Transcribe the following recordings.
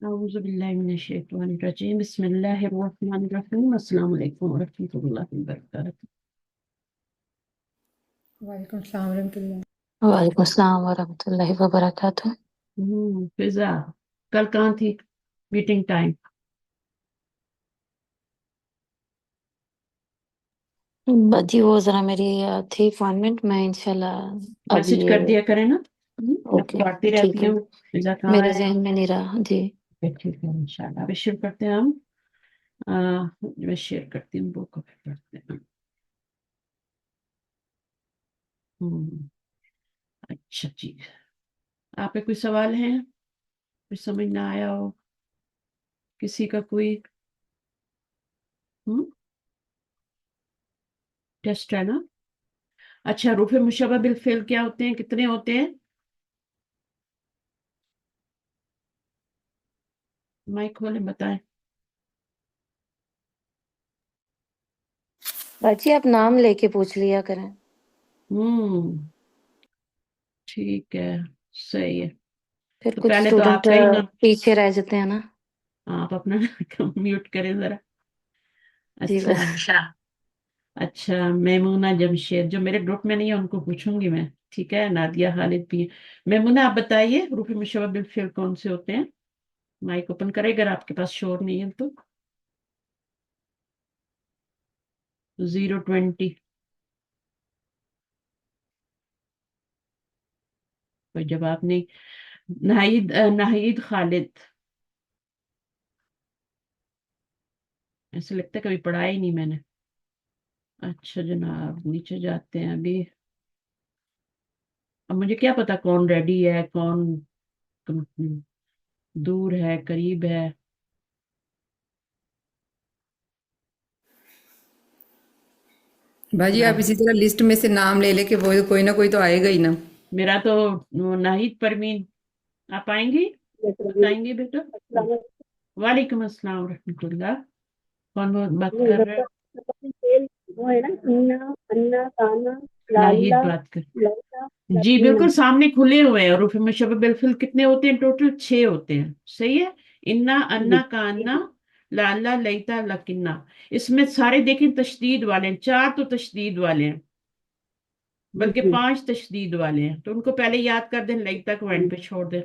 أعوذ بالله من الشيطان الرجيم بسم الله الرحمن الرحيم السلام عليكم ورحمة الله وبركاته. وعلیکم السلام ورحمۃ اللہ. وعلیکم السلام ورحمۃ اللہ وبرکاتہ. فضا کل کہاں تھی میٹنگ ٹائم؟ جی وہ ذرا میری تھی اپوائنٹمنٹ، میں انشاءاللہ اب میسج یہ کر دیا کریں نا. اب اوکے پڑھتی ٹھیک رہتی ہے، ہوں فضا کہاں میرے ہے. ذہن میں نہیں رہا. جی ٹھیک ہے انشاءاللہ. اب شروع کرتے ہیں ہم. میں شیئر کرتی ہوں بک کو پھر پڑھتے ہیں. اچھا جی، آپ پہ کوئی سوال ہے؟ کچھ سمجھ نہ آیا ہو کسی کا؟ کوئی ٹیسٹ ہے نا. اچھا، حروف مشبہ بالفعل کیا ہوتے ہیں؟ کتنے ہوتے ہیں؟ مائک کھولیں بتائیں. باجی آپ نام لے کے پوچھ لیا کریں. ٹھیک ہے، صحیح ہے. پھر تو کچھ پہلے تو آپ اسٹوڈنٹ کا ہی نام. پیچھے رہ جاتے ہیں نا. آپ اپنا میوٹ کریں ذرا. جی اچھا اچھا، میمونہ جمشید جو میرے گروپ میں نہیں ہے ان کو پوچھوں گی میں. ٹھیک ہے، نادیہ خالد بھی. میمونہ آپ بتائیے حروف مشبہ بالفعل کون سے ہوتے ہیں؟ مائک اوپن کرے اگر آپ کے پاس شور نہیں ہے تو. 020 کوئی جواب نہیں. ناہید خالد. ایسا لگتا ہے کبھی پڑھا ہی نہیں میں نے. اچھا جناب، نیچے جاتے ہیں ابھی. اب مجھے کیا پتا کون ریڈی ہے کون دور ہے قریب ہے. بھاجی آپ اسی طرح لسٹ میں سے نام لے لے کے وہ کوئی نہ کوئی تو آئے گا ہی نا. میرا تو ناہید پروین. آپ آئیں گی؟ بتائیں گی بیٹا. وعلیکم السلام ورحمۃ اللہ. کون بات کر رہے ہیں؟ وہ ہے نا ناہید بات کر. جی بالکل سامنے کھلے ہوئے ہیں. حروف مشبہ بالفعل کتنے ہوتے ہیں؟ ٹوٹل 6 ہوتے ہیں. صحیح ہے. انا، انا، کانا، لالا، لیتا، لکنا. اس میں سارے دیکھیں تشدید والے ہیں. 4 تو تشدید والے ہیں بلکہ 5 تشدید والے ہیں. تو ان کو پہلے یاد کر دیں، لیتا کو اینڈ پہ چھوڑ دیں.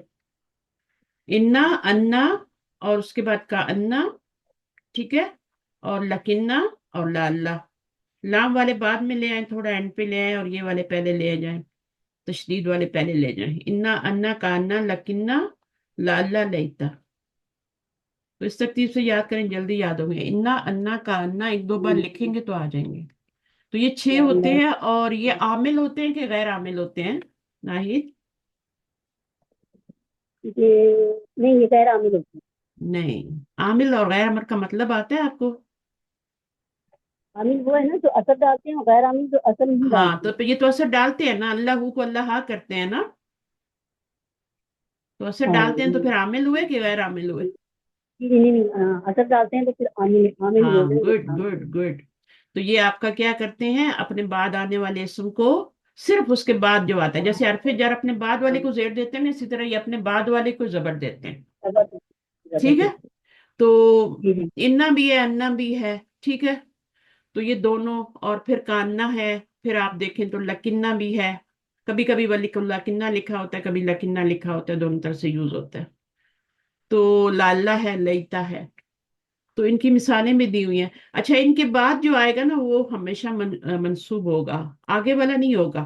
انا، انا اور اس کے بعد کا انا. ٹھیک ہے. اور لکنا اور لالا. لام والے بعد میں لے آئیں، تھوڑا اینڈ پہ لے آئیں، اور یہ والے پہلے لے جائیں. تشدید والے پہلے لے جائیں. انا، انا، کانا، لکنا، لالا، لیتا. تو اس ترتیب سے یاد کریں، جلدی یاد ہوں گے. انا، انا، کانا ایک دو بار لکھیں گے تو آ جائیں گے. تو یہ 6 ہوتے ہیں. اور یہ عامل ہوتے ہیں کہ غیر عامل ہوتے ہیں ناہید؟ نہیں، یہ غیر عامل ہوتی ہے. نہیں، عامل اور غیر عامل کا مطلب آتا ہے آپ کو؟ عامل وہ ہے نا جو اثر ڈالتے ہیں، اور غیر عامل جو اثر نہیں ہاں، ڈالتے. تو یہ تو اثر ڈالتے ہیں نا. اللہ کو اللہ کرتے ہیں نا. تو اثر ڈالتے ہیں تو پھر عامل ہوئے کہ غیر عامل ہوئے؟ نہیں، اثر ڈالتے ہیں تو پھر عامل ہاں، ہوتے گڈ ہیں. Good good. تو یہ آپ کا کیا کرتے ہیں، اپنے بعد آنے والے اسم کو صرف اس کے بعد جو آتا ہے، جیسے حرف جر اپنے بعد والے کو زیر دیتے ہیں نا، اسی طرح یہ اپنے بعد والے کو زبر دیتے ہیں. ٹھیک ہے. تو انا بھی ہے، انا بھی ہے. ٹھیک ہے. تو یہ دونوں. اور پھر کاننا ہے. پھر آپ دیکھیں تو لکنہ بھی ہے. کبھی کبھی لکنہ لکھا ہوتا ہے، کبھی لکنہ لکھا ہوتا ہے. دونوں طرح سے یوز ہوتا ہے. تو لالا ہے، لیتا ہے. تو ان کی مثالیں بھی دی ہوئی ہیں. اچھا، ان کے بعد جو آئے گا نا وہ ہمیشہ منصوب ہوگا، آگے والا نہیں ہوگا،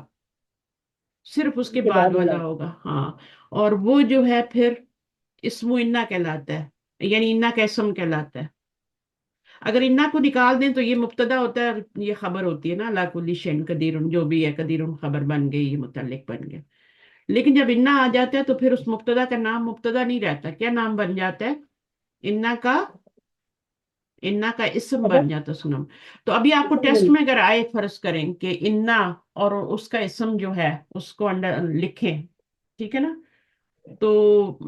صرف اس کے بعد والا ہوگا. ہاں. اور وہ جو ہے پھر اسم انا کہلاتا ہے، یعنی انا کا اسم کہلاتا ہے. اگر انا کو نکال دیں تو یہ مبتدا ہوتا ہے، یہ خبر ہوتی ہے نا. لا کل شیء قدیر، جو بھی ہے قدیر خبر بن گئی، یہ متعلق بن گیا. لیکن جب انا آ جاتا ہے تو پھر اس مبتدا کا نام مبتدا نہیں رہتا. کیا نام بن جاتا ہے؟ انا کا اسم بن جاتا سنم. تو ابھی آپ کو ٹیسٹ میں اگر آئے، فرض کریں کہ انا اور اس کا اسم جو ہے اس کو انڈر لکھیں. ٹھیک ہے نا. تو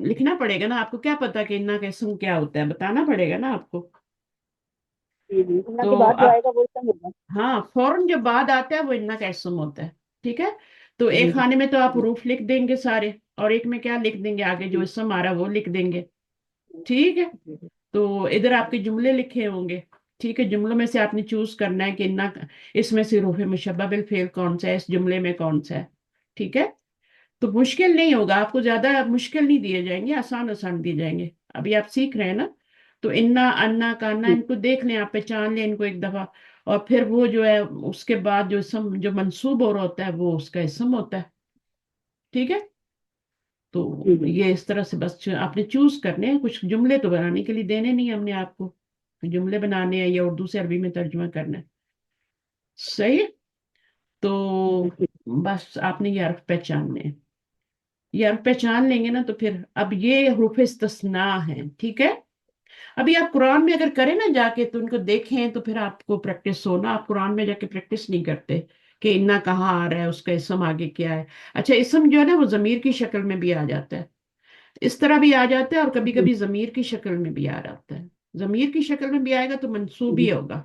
لکھنا پڑے گا نا. آپ کو کیا پتا کہ انا کا اسم کیا ہوتا ہے؟ بتانا پڑے گا نا آپ کو. تو کے بعد جو اب آئے گا وہ اسم ہوگا. ہاں، فوراً جو بعد آتا ہے وہ انا کا اسم ہوتا ہے. ٹھیک ہے. تو ایک خانے میں تو آپ حروف لکھ دیں گے سارے، اور ایک میں کیا لکھ دیں گے؟ آگے جو اسم آ رہا ہے وہ لکھ دیں گے. ٹھیک ہے، تو ادھر آپ کے جملے لکھے ہوں گے. ٹھیک ہے، جملوں میں سے آپ نے چوز کرنا ہے کہ اس میں سے حروف مشبہ بالفعل کون سا ہے، اس جملے میں کون سا ہے. ٹھیک ہے، تو مشکل نہیں ہوگا، آپ کو زیادہ مشکل نہیں دیے جائیں گے، آسان آسان دیے جائیں گے. ابھی آپ سیکھ رہے ہیں نا، تو انا انا کانا ان کو دیکھ لیں، آپ پہچان لیں ان کو ایک دفعہ. اور پھر وہ جو ہے اس کے بعد جو اسم جو منصوب ہو رہا ہوتا ہے وہ اس کا اسم ہوتا ہے. ٹھیک ہے، تو ٹھیک ہے. یہ اس طرح سے بس آپ نے چوز کرنے ہیں. کچھ جملے تو بنانے کے لیے دینے نہیں ہم نے آپ کو، جملے بنانے ہیں یا اردو سے عربی میں ترجمہ کرنا ہے. صحیح ہے؟ تو بس آپ نے یہ حرف پہچاننے ہیں. یہ حرف پہچان لیں گے نا تو پھر اب یہ حروف استثناء ہیں. ٹھیک ہے، ابھی آپ قرآن میں اگر کریں نا جا کے تو ان کو دیکھیں تو پھر آپ کو پریکٹس ہونا. آپ قرآن میں جا کے پریکٹس نہیں کرتے کہ انا کہاں آ رہا ہے، اس کا اسم آگے کیا ہے. اچھا، اسم جو ہے نا وہ ضمیر کی شکل میں بھی آ جاتا ہے، اس طرح بھی آ جاتا ہے، اور کبھی کبھی ضمیر کی شکل میں بھی آ جاتا ہے. ضمیر کی شکل میں بھی آئے گا تو منصوب ہی ہوگا،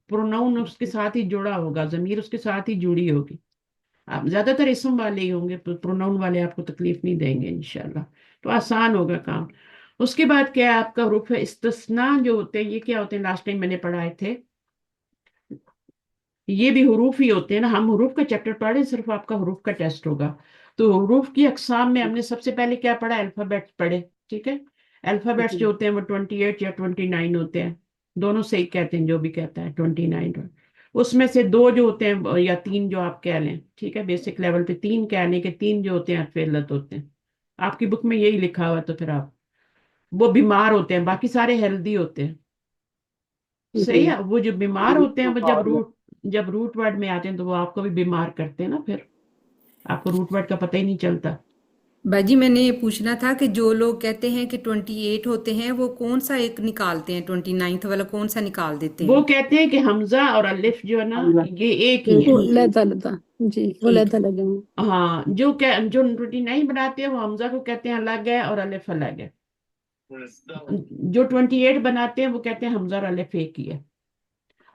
پروناؤن اس کے ساتھ ہی جڑا ہوگا، ضمیر اس کے ساتھ ہی جڑی ہوگی. آپ زیادہ تر اسم والے ہی ہوں گے، پروناؤن والے آپ کو تکلیف نہیں دیں گے انشاءاللہ، تو آسان ہوگا کام. اس کے بعد کیا ہے آپ کا حروف استثناء جو ہوتے ہیں، یہ کیا ہوتے ہیں؟ لاسٹ ٹائم میں نے پڑھائے تھے، یہ بھی حروف ہی ہوتے ہیں نا. ہم حروف کا چیپٹر پڑھے، صرف آپ کا حروف کا ٹیسٹ ہوگا. تو حروف کی اقسام میں ہم نے سب سے پہلے کیا پڑھا؟ الفابیٹس پڑھے. ٹھیک ہے، الفابیٹس جو ہوتے ہیں وہ 28 یا 29 ہوتے ہیں، دونوں صحیح کہتے ہیں جو بھی کہتا ہے 29. اس میں سے دو جو ہوتے ہیں یا تین جو آپ کہہ لیں، ٹھیک ہے، بیسک لیول پہ تین کہہ لیں کہ تین جو ہوتے ہیں حرف علت ہوتے ہیں. آپ کی بک میں یہی لکھا ہوا ہے، تو پھر آپ وہ بیمار ہوتے ہیں، باقی سارے ہیلدی ہوتے ہیں. صحیح ہے، وہ جو بیمار ہوتے ہیں وہ جب روٹ ورڈ میں آتے ہیں تو وہ آپ کو بھی بیمار کرتے ہیں نا، پھر آپ کو روٹ ورڈ کا پتہ ہی نہیں چلتا. باجی میں نے یہ پوچھنا تھا کہ جو لوگ کہتے ہیں کہ 28 ہوتے ہیں وہ کون سا ایک نکالتے ہیں، 29 والا کون سا نکال دیتے وہ ہیں؟ کہتے ہیں کہ حمزہ اور الف جو ہے نا یہ ایک ہی ایک ہیں. وہ علیحدہ علیحدہ. جی وہ ایک، علیحدہ لگے ہیں. ہاں، جو 29 بناتے ہیں وہ حمزہ کو کہتے ہیں الگ ہے اور الف الگ ہے. جو 28 بناتے ہیں وہ کہتے ہیں حمزہ اور الف ایک ہی ہے.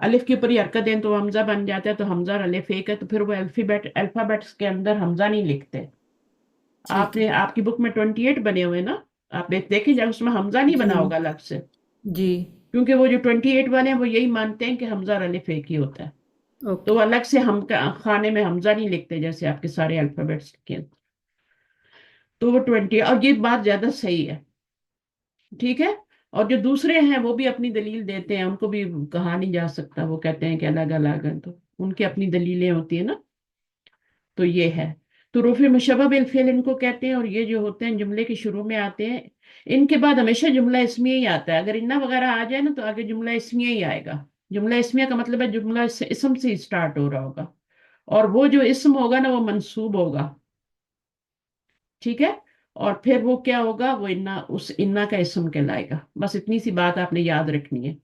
الف کے اوپر ہی حرکت دیں تو وہ حمزہ بن جاتا ہے، تو حمزہ اور الف ایک ہے، تو پھر وہ الفابیٹس کے اندر حمزہ نہیں لکھتے. آپ ٹھیک ہے. نے آپ کی بک میں 28 بنے ہوئے نا، آپ دیکھیں جب اس میں حمزہ نہیں جی بنا ہوگا الگ سے، جی. کیونکہ وہ جو 28 والے ہیں وہ یہی مانتے ہیں کہ حمزہ اور الف ایک ہی ہوتا ہے. تو اوکے. وہ الگ سے ہم خانے میں حمزہ نہیں لکھتے جیسے آپ کے سارے الفابیٹس لکھے ہیں. تو وہ 20، اور یہ بات زیادہ صحیح ہے. ٹھیک ہے، اور جو دوسرے ہیں وہ بھی اپنی دلیل دیتے ہیں، ان کو بھی کہا نہیں جا سکتا، وہ کہتے ہیں کہ الگ الگ ہیں، تو ان کی اپنی دلیلیں ہوتی ہیں نا. تو یہ ہے، تو حروف مشبہ بالفعل ان کو کہتے ہیں. اور یہ جو ہوتے ہیں جملے کے شروع میں آتے ہیں، ان کے بعد ہمیشہ جملہ اسمیہ ہی آتا ہے. اگر انا وغیرہ آ جائے نا تو آگے جملہ اسمیہ ہی آئے گا. جملہ اسمیہ کا مطلب ہے جملہ اسم سے اسٹارٹ ہو رہا ہوگا، اور وہ جو اسم ہوگا نا وہ منصوب ہوگا. ٹھیک ہے، اور پھر وہ کیا ہوگا؟ وہ اس انا کا اسم کہلائے گا. بس اتنی سی بات آپ نے یاد رکھنی ہے.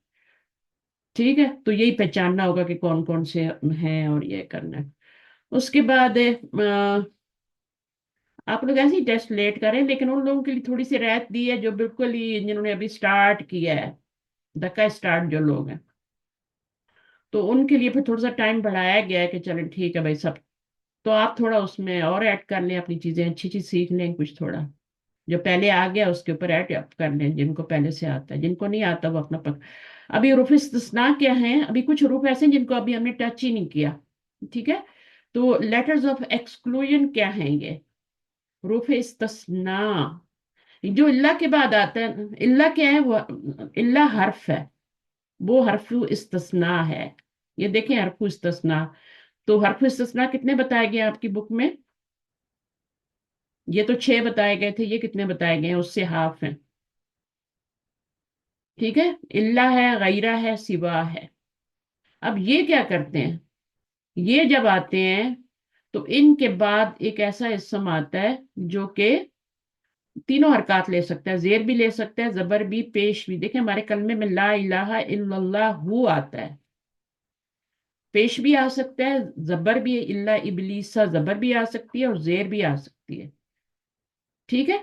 ٹھیک ہے، تو یہی پہچاننا ہوگا کہ کون کون سے ہیں اور یہ کرنا ہے. اس کے بعد آپ لوگ ایسے ہی ٹیسٹ لیٹ کریں، لیکن ان لوگوں کے لیے تھوڑی سی رعایت دی ہے جو بالکل ہی جنہوں نے ابھی سٹارٹ کیا ہے، دکا سٹارٹ جو لوگ ہیں، تو ان کے لیے پھر تھوڑا سا ٹائم بڑھایا گیا ہے کہ چلیں ٹھیک ہے بھائی سب. تو آپ تھوڑا اس میں اور ایڈ کر لیں اپنی چیزیں، اچھی چیز سیکھ لیں کچھ تھوڑا. جو پہلے آ گیا اس کے اوپر ایڈ کر لیں، جن کو پہلے سے آتا ہے. جن کو نہیں آتا وہ اپنا ابھی حروف استثناء کیا ہیں؟ ابھی کچھ حروف ایسے ہیں جن کو ابھی ہم نے ٹچ ہی نہیں کیا. ٹھیک ہے، تو لیٹرز آف ایکسکلوژن کیا ہیں؟ یہ حروف استثناء جو اللہ کے بعد آتا ہے. اللہ کیا ہے؟ وہ اللہ حرف ہے، وہ حرف استثناء ہے. یہ دیکھیں حرف استثناء، تو حرف استثناء کتنے بتائے گئے آپ کی بک میں؟ یہ تو 6 بتائے گئے تھے، یہ کتنے بتائے گئے ہیں؟ اس سے ہاف ہیں. ٹھیک ہے، اللہ ہے، غیرہ ہے، سوا ہے. اب یہ کیا کرتے ہیں؟ یہ جب آتے ہیں تو ان کے بعد ایک ایسا اسم آتا ہے جو کہ تینوں حرکات لے سکتا ہے، زیر بھی لے سکتا ہے، زبر بھی، پیش بھی. دیکھیں ہمارے کلمے میں لا الہ الا اللہ آتا ہے، پیش بھی آ سکتا ہے، زبر بھی، اللہ ابلیسا زبر بھی آ سکتی ہے اور زیر بھی آ سکتی ہے. ٹھیک ہے،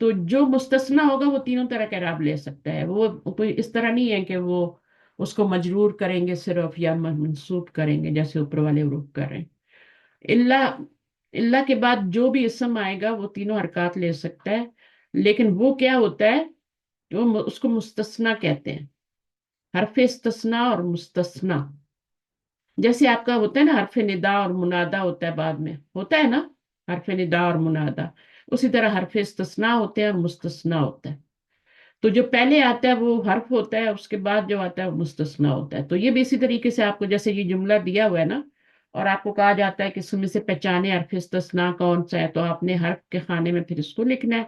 تو جو مستثنی ہوگا وہ تینوں طرح کا اعراب لے سکتا ہے. وہ کوئی اس طرح نہیں ہے کہ وہ اس کو مجرور کریں گے صرف یا منصوب کریں گے جیسے اوپر والے حروف کر رہے ہیں. اللہ، اللہ کے بعد جو بھی اسم آئے گا وہ تینوں حرکات لے سکتا ہے. لیکن وہ کیا ہوتا ہے، اس کو مستثنا کہتے ہیں، حرف استثناء اور مستثنا. جیسے آپ کا ہوتا ہے نا حرف ندا اور منادا ہوتا ہے، بعد میں ہوتا ہے نا حرف ندا اور منادا، اسی طرح حرف استثناء ہوتے ہیں اور مستثنا ہوتا ہے. تو جو پہلے آتا ہے وہ حرف ہوتا ہے، اس کے بعد جو آتا ہے وہ مستثنا ہوتا ہے. تو یہ بھی اسی طریقے سے آپ کو جیسے یہ جملہ دیا ہوا ہے نا، اور آپ کو کہا جاتا ہے کہ اس میں سے پہچانے حرف استثناء کون سا ہے، تو آپ نے حرف کے خانے میں پھر اس کو لکھنا ہے،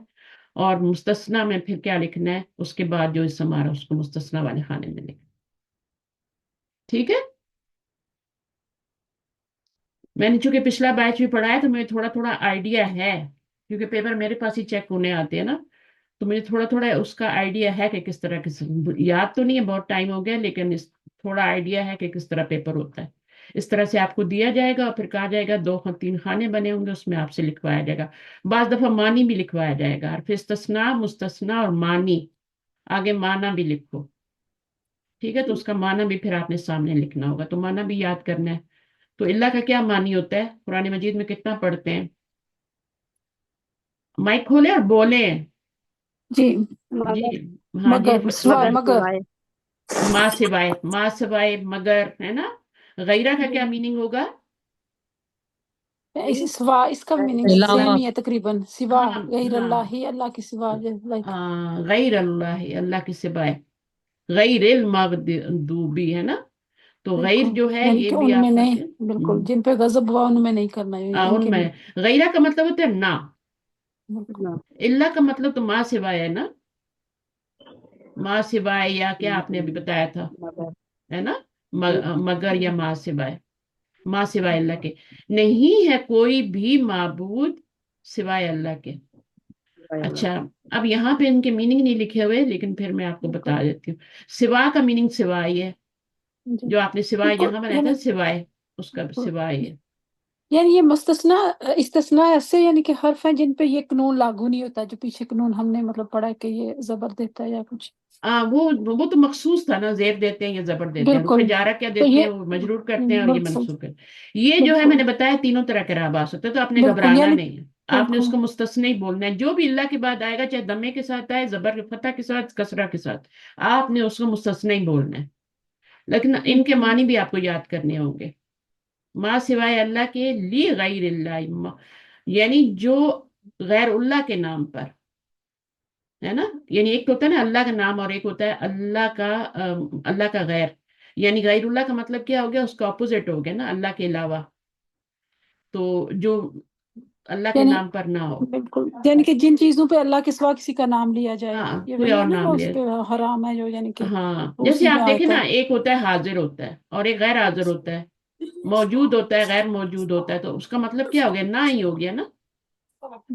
اور مستثنا میں پھر کیا لکھنا ہے، اس کے بعد جو اسم آ رہا ہے اس کو مستثنا والے خانے میں لکھنا. ٹھیک ہے. میں نے چونکہ پچھلا بیچ بھی پڑھا ہے تو مجھے تھوڑا تھوڑا آئیڈیا ہے، کیونکہ پیپر میرے پاس ہی چیک ہونے آتے ہیں نا، تو مجھے تھوڑا تھوڑا اس کا آئیڈیا ہے کہ کس طرح یاد تو نہیں ہے، بہت ٹائم ہو گیا، لیکن تھوڑا آئیڈیا ہے کہ کس طرح پیپر ہوتا ہے. اس طرح سے آپ کو دیا جائے گا اور پھر کہا جائے گا 2 3 خانے بنے ہوں گے، اس میں آپ سے لکھوایا جائے گا. بعض دفعہ معنی بھی لکھوایا جائے گا، حرف استثناء مستثنا اور معنی، آگے معنی بھی لکھو. ٹھیک ہے. تو اس کا معنی بھی پھر آپ نے سامنے لکھنا ہوگا، تو معنی بھی یاد کرنا ہے. تو اللہ کا کیا معنی ہوتا ہے، قرآن مجید میں کتنا پڑھتے ہیں؟ مائک کھولے اور بولے. جی جی. مگر ہاں جی. مگر سوائے مگر مگر سوائے ماں سوائے، ماں سوائے، مگر، ہے نا. غیرہ کا جی کیا میننگ ہوگا؟ اس سوا اس کا میننگ علاوہ سیم ہی ہے تقریباً، سوا ہاں. غیر ہاں. اللہ ہی، اللہ کی سوا لائک. غیر اللہ، اللہ کی سوائے، غیر المغضوبی، ہے نا. تو غیر بالکل، جو ہے یعنی یہ کہ بھی ان میں آپ نہیں، پڑھتے ہیں. بالکل جن پہ غضب ہوا ان میں نہیں کرنا، ان ان کے میں نہیں. غیرہ کا مطلب ہوتا ہے نہ. بالکل نہ اللہ کا مطلب تو ماں سوائے ہے نا، ماں سوائے، یا کیا آپ نے ابھی بتایا تھا، مگر ہے نا. مگر یا ماں سوائے، ماں سوائے اللہ کے، نہیں ہے کوئی بھی معبود سوائے اللہ کے. سوائے اللہ اچھا. اب یہاں پہ ان کے میننگ نہیں لکھے ہوئے، لیکن پھر میں آپ کو بالکل بتا دیتی ہوں. سوا کا میننگ سوائے ہے، جی جو آپ نے سوائے بالکل، یہاں بنایا یعنی تھا سوائے، اس کا بالکل، سوائے ہے. یعنی یہ مستثنا استثناء ایسے یعنی کہ حرف ہیں جن پہ یہ قانون لاگو نہیں ہوتا، جو پیچھے قانون ہم نے مطلب پڑھا ہے کہ یہ زبر دیتا ہے یا کچھ. وہ تو مخصوص تھا نا، زیر دیتے ہیں یا زبر دیتے ہیں، رفع بالکل. جارہ کیا تو دیتے یہ ہیں، وہ مجرور کرتے ہیں، اور یہ بالکل منصوب کرتے ہیں. یہ جو ہے میں بالکل نے بتایا تینوں طرح کے آباس ہوتے ہیں، تو آپ نے بالکل گھبرانا یعنی نہیں ہے. آپ نے اس بالکل کو مستثنی بولنا ہے، جو بھی اللہ کے بعد آئے گا، چاہے دمے کے ساتھ آئے، زبر فتح کے ساتھ، کسرہ کے ساتھ، آپ نے اس کو مستثنی بولنا ہے. لیکن ان کے بالکل معنی بھی آپ کو یاد کرنے ہوں گے. ماں سوائے اللہ کے، لی غیر اللہ، یعنی جو غیر اللہ کے نام پر، ہے نا. یعنی ایک تو ہوتا ہے نا اللہ کا نام، اور ایک ہوتا ہے اللہ کا غیر. یعنی غیر اللہ کا مطلب کیا ہو گیا، اس کا اپوزٹ ہو گیا نا، اللہ کے علاوہ، تو جو اللہ کے یعنی نام پر نہ ہو. بالکل، یعنی کہ جن چیزوں پہ اللہ کے سوا کسی کا نام لیا جائے، ہاں، یہ کوئی وہی اور ہے نا جو نام اس لے. پہ حرام ہے، جو یعنی کہ ہاں، وہ جیسے اسی میں آپ دیکھیں آتا نا، ہے. ایک ہوتا ہے حاضر ہوتا ہے، اور ایک غیر حاضر ہوتا ہے، موجود ہوتا ہے، غیر موجود ہوتا ہے، تو اس کا مطلب کیا ہو گیا، نہ ہی ہو گیا نا.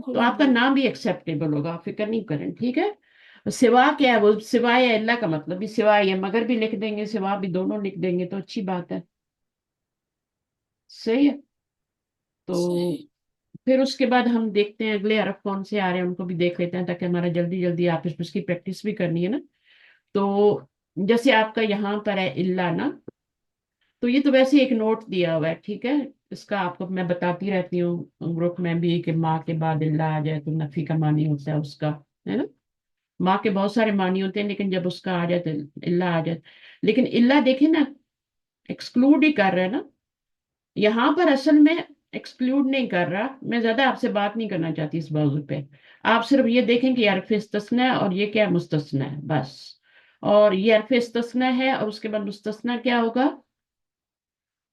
تو آپ کا جی نام بھی ایکسیپٹیبل ہوگا، آپ فکر نہیں کریں. ٹھیک ہے. سوا کیا ہے، وہ سوائے اللہ کا مطلب بھی سوائے ہے، مگر بھی لکھ دیں گے، سوا بھی، دونوں لکھ دیں گے تو اچھی بات ہے. صحیح ہے. تو صحیح. پھر اس کے بعد ہم دیکھتے ہیں اگلے حرف کون سے آ رہے ہیں، ان کو بھی دیکھ لیتے ہیں، تاکہ ہمارا جلدی جلدی آپ اس کی پریکٹس بھی کرنی ہے نا. تو جیسے آپ کا یہاں پر ہے اللہ نا، تو یہ تو ویسے ایک نوٹ دیا ہوا ہے. ٹھیک ہے. اس کا آپ کو میں بتاتی رہتی ہوں گروپ میں بھی، کہ ماں کے بعد اللہ آ جائے تو نفی کا معنی ہوتا ہے اس کا، ہے نا. ماں کے بہت سارے معنی ہوتے ہیں، لیکن جب اس کا آ جائے تو اللہ آ جائے. لیکن اللہ دیکھیں نا، ایکسکلوڈ ہی کر رہا ہے نا. یہاں پر اصل میں ایکسکلوڈ نہیں کر رہا. میں زیادہ آپ سے بات نہیں کرنا چاہتی اس موضوع پہ. آپ صرف یہ دیکھیں کہ یہ حرف استثناء ہے، اور یہ کیا مستثنیٰ ہے، بس. اور یہ حرف استثناء ہے، اور اس کے بعد مستثنیٰ کیا ہوگا،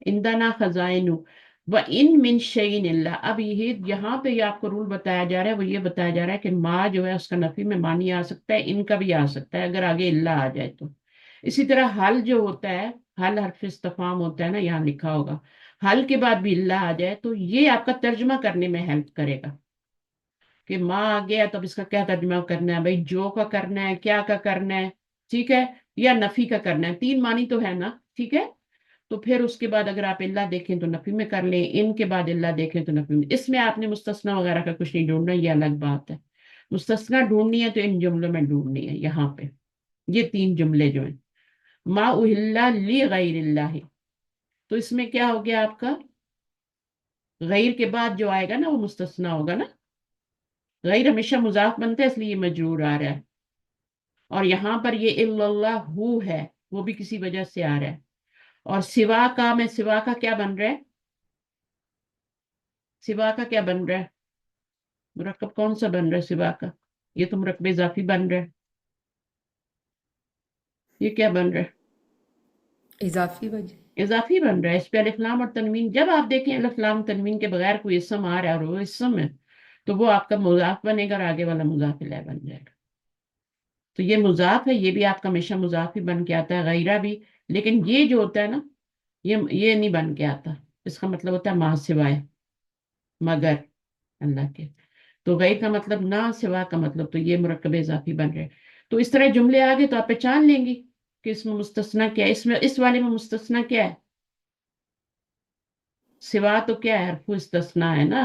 عندنا خزائن و ان من شیء اللہ. اب یہاں پہ یہ آپ کو رول بتایا جا رہا ہے، وہ یہ بتایا جا رہا ہے کہ ماں جو ہے اس کا نفی میں معنی آ سکتا ہے، ان کا بھی آ سکتا ہے اگر آگے اللہ آ جائے تو. اسی طرح حل جو ہوتا ہے، حل حرف استفہام ہوتا ہے نا، یہاں لکھا ہوگا، حل کے بعد بھی اللہ آ جائے تو یہ آپ کا ترجمہ کرنے میں ہیلپ کرے گا، کہ ماں آ گیا تو اب اس کا کیا ترجمہ کرنا ہے بھائی، جو کا کرنا ہے، کیا کا کرنا ہے. ٹھیک ہے. یا نفی کا کرنا ہے. 3 معنی تو ہے نا. ٹھیک ہے. تو پھر اس کے بعد اگر آپ اللہ دیکھیں تو نفی میں کر لیں، ان کے بعد اللہ دیکھیں تو نفی میں. اس میں آپ نے مستثنا وغیرہ کا کچھ نہیں ڈھونڈنا، یہ الگ بات ہے. مستثنا ڈھونڈنی ہے تو ان جملوں میں ڈھونڈنی ہے. یہاں پہ یہ 3 جملے جو ہیں، ما اہل لی غیر اللہ، تو اس میں کیا ہو گیا آپ کا، غیر کے بعد جو آئے گا نا وہ مستثنا ہوگا نا. غیر ہمیشہ مضاف بنتا ہے اس لیے یہ مجرور آ رہا ہے، اور یہاں پر یہ اللہ ہو ہے وہ بھی کسی وجہ سے آ رہا ہے. اور سوا کا میں سوا کا کیا بن رہا ہے؟ سوا کا کیا بن رہا ہے؟ مرکب کون سا بن رہا ہے سوا کا؟ یہ تو مرکب اضافی بن رہا ہے. یہ کیا بن رہا ہے؟ اضافی وجہ. اضافی بن رہا ہے. اس پہ الف لام اور تنوین، جب آپ دیکھیں الف لام تنوین کے بغیر کوئی اسم آ رہا ہے اور وہ اسم ہے تو وہ آپ کا مضاف بنے گا اور آگے والا مضاف الیہ بن جائے گا. تو یہ مضاف ہے، یہ بھی آپ کا ہمیشہ مضاف ہی بن کے آتا ہے، غیرہ بھی. لیکن یہ جو ہوتا ہے نا، یہ نہیں بن کے آتا. اس کا مطلب ہوتا ہے ما سوائے، مگر اللہ کے. تو غیر کا مطلب نہ، سوا کا مطلب، تو یہ مرکب اضافی بن رہے. تو اس طرح جملے آگے تو آپ پہچان لیں گی کہ اس میں مستثنی کیا ہے. اس والے میں مستثنی کیا ہے؟ سوا تو کیا ہے؟ حرف استثناء ہے نا.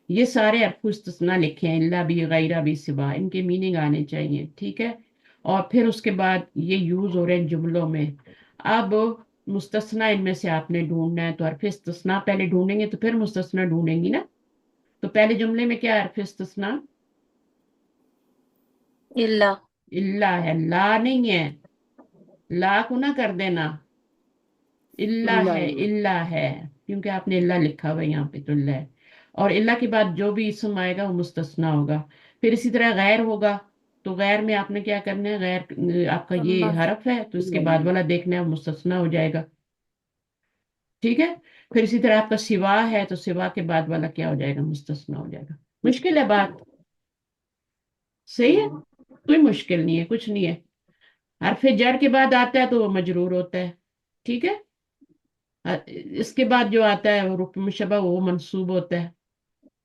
یہ سارے حرف استثناء لکھے ہیں، اللہ بھی، غیرہ بھی، سوا، ان کے میننگ آنے چاہیے. ٹھیک ہے. اور پھر اس کے بعد یہ یوز ہو رہے ہیں جملوں میں. اب مستثنیٰ ان میں سے آپ نے ڈھونڈنا ہے، تو حرف استثناء پہلے ڈھونڈیں گے تو پھر مستثنیٰ ڈھونڈیں گی نا. تو پہلے جملے میں کیا حرف استثناء؟ اللہ. اللہ ہے، لا نہیں ہے. لا کو نہ کر دینا، اللہ ہے، اللہ ہے، کیونکہ آپ نے اللہ لکھا ہوا ہے یہاں پہ، تو اللہ ہے. اور اللہ کے بعد جو بھی اسم آئے گا وہ مستثنیٰ ہوگا. پھر اسی طرح غیر ہوگا، تو غیر میں آپ نے کیا کرنا ہے؟ غیر آپ کا یہ حرف ہے تو اس کے بعد والا دیکھنا ہے، وہ مستثنیٰ ہو جائے گا. ٹھیک ہے. پھر اسی طرح آپ کا سوا ہے تو سوا کے بعد والا کیا ہو جائے گا؟ مستثنیٰ ہو جائے گا. مشکل ہے بات؟ صحیح ہے، کوئی مشکل نہیں ہے، کچھ نہیں ہے. حرف جر کے بعد آتا ہے تو وہ مجرور ہوتا ہے. ٹھیک ہے. اس کے بعد جو آتا ہے وہ رکن مشبہ، وہ منصوب ہوتا ہے،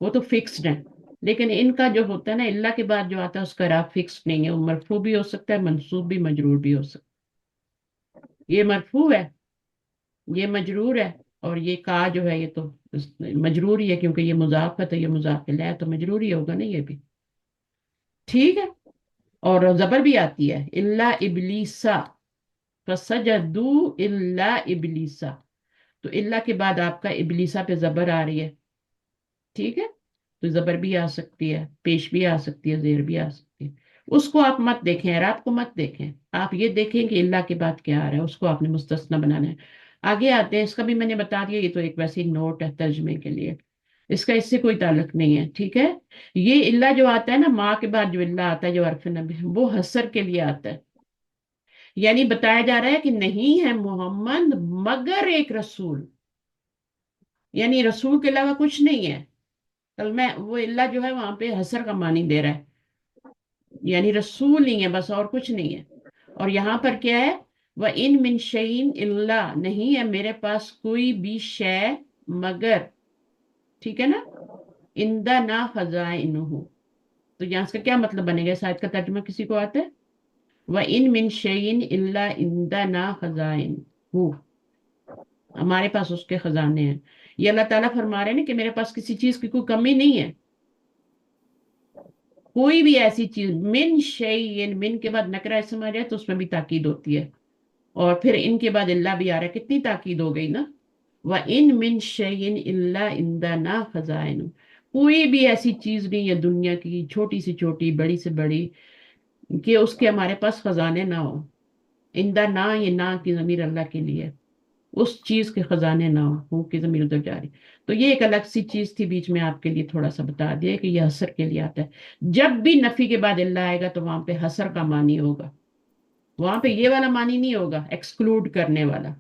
وہ تو فکسڈ ہے. لیکن ان کا جو ہوتا ہے نا، اللہ کے بعد جو آتا ہے اس کا راہ فکسڈ نہیں ہے، وہ مرفوع بھی ہو سکتا ہے، منصوب بھی، مجرور بھی ہو سکتا ہے. یہ مرفوع ہے، یہ مجرور ہے، اور یہ کا جو ہے یہ تو مجرور ہی ہے، کیونکہ یہ مضاف ہے تو یہ مضاف الیہ ہے تو مجرور ہی ہوگا نا یہ بھی. ٹھیک ہے. اور زبر بھی آتی ہے، اللہ ابلیسا، فسجدوا الا ابلیسا، تو اللہ کے بعد آپ کا ابلیسا پہ زبر آ رہی ہے. ٹھیک ہے. تو زبر بھی آ سکتی ہے، پیش بھی آ سکتی ہے، زیر بھی آ سکتی ہے. اس کو آپ مت دیکھیں، اعراب کو مت دیکھیں، آپ یہ دیکھیں کہ اللہ کے بعد کیا آ رہا ہے، اس کو آپ نے مستثنی بنانا ہے. آگے آتے ہیں، اس کا بھی میں نے بتا دیا، یہ تو ایک ویسے نوٹ ہے ترجمے کے لیے، اس کا اس سے کوئی تعلق نہیں ہے. ٹھیک ہے. یہ اللہ جو آتا ہے نا، ماں کے بعد جو اللہ آتا ہے جو حرف نبی، وہ حسر کے لیے آتا ہے. یعنی بتایا جا رہا ہے کہ نہیں ہے محمد مگر ایک رسول، یعنی رسول کے علاوہ کچھ نہیں ہے. کلمہ وہ اللہ جو ہے وہاں پہ حسر کا معنی دے رہا ہے، یعنی رسول نہیں ہے بس، اور کچھ نہیں ہے. اور یہاں پر کیا ہے؟ وَإِن مِّن شَيْءٍ إِلَّا، نہیں ہے میرے پاس کوئی بھی شے مگر. ٹھیک ہے نا. عندنا خزائنہ، تو یہاں اس کا کیا مطلب بنے گا؟ اس آیت کا ترجمہ کسی کو آتا ہے؟ وَإِن مِّن شَيْءٍ إِلَّا عِندَنَا خَزَائِنُهُ، ہمارے پاس اس کے خزانے ہیں. یہ اللہ تعالیٰ فرما رہے ہیں کہ میرے پاس کسی چیز کی کوئی کمی نہیں ہے. کوئی بھی ایسی چیز، من شیئن، من کے بعد نکرہ اسم آ جائے تو اس میں بھی تاکید ہوتی ہے، اور پھر ان کے بعد اللہ بھی آ رہا ہے، کتنی تاکید ہو گئی نا. وَإِن مِّن شَيْءٍ إِلَّا عِندَنَا خَزَائِنُهُ، کوئی بھی ایسی چیز نہیں ہے دنیا کی، چھوٹی سے چھوٹی، بڑی سے بڑی، کہ اس کے ہمارے پاس خزانے نہ ہو. اندہ نہ، یہ نہ کی ضمیر اللہ کے لیے، اس چیز کے خزانے نہ ہو کی ضمیر ادھر جاری. تو یہ ایک الگ سی چیز تھی، بیچ میں آپ کے لیے تھوڑا سا بتا دیا کہ یہ حسر کے لیے آتا ہے. جب بھی نفی کے بعد اللہ آئے گا تو وہاں پہ حسر کا معنی ہوگا، وہاں پہ یہ والا معنی نہیں ہوگا ایکسکلوڈ کرنے والا.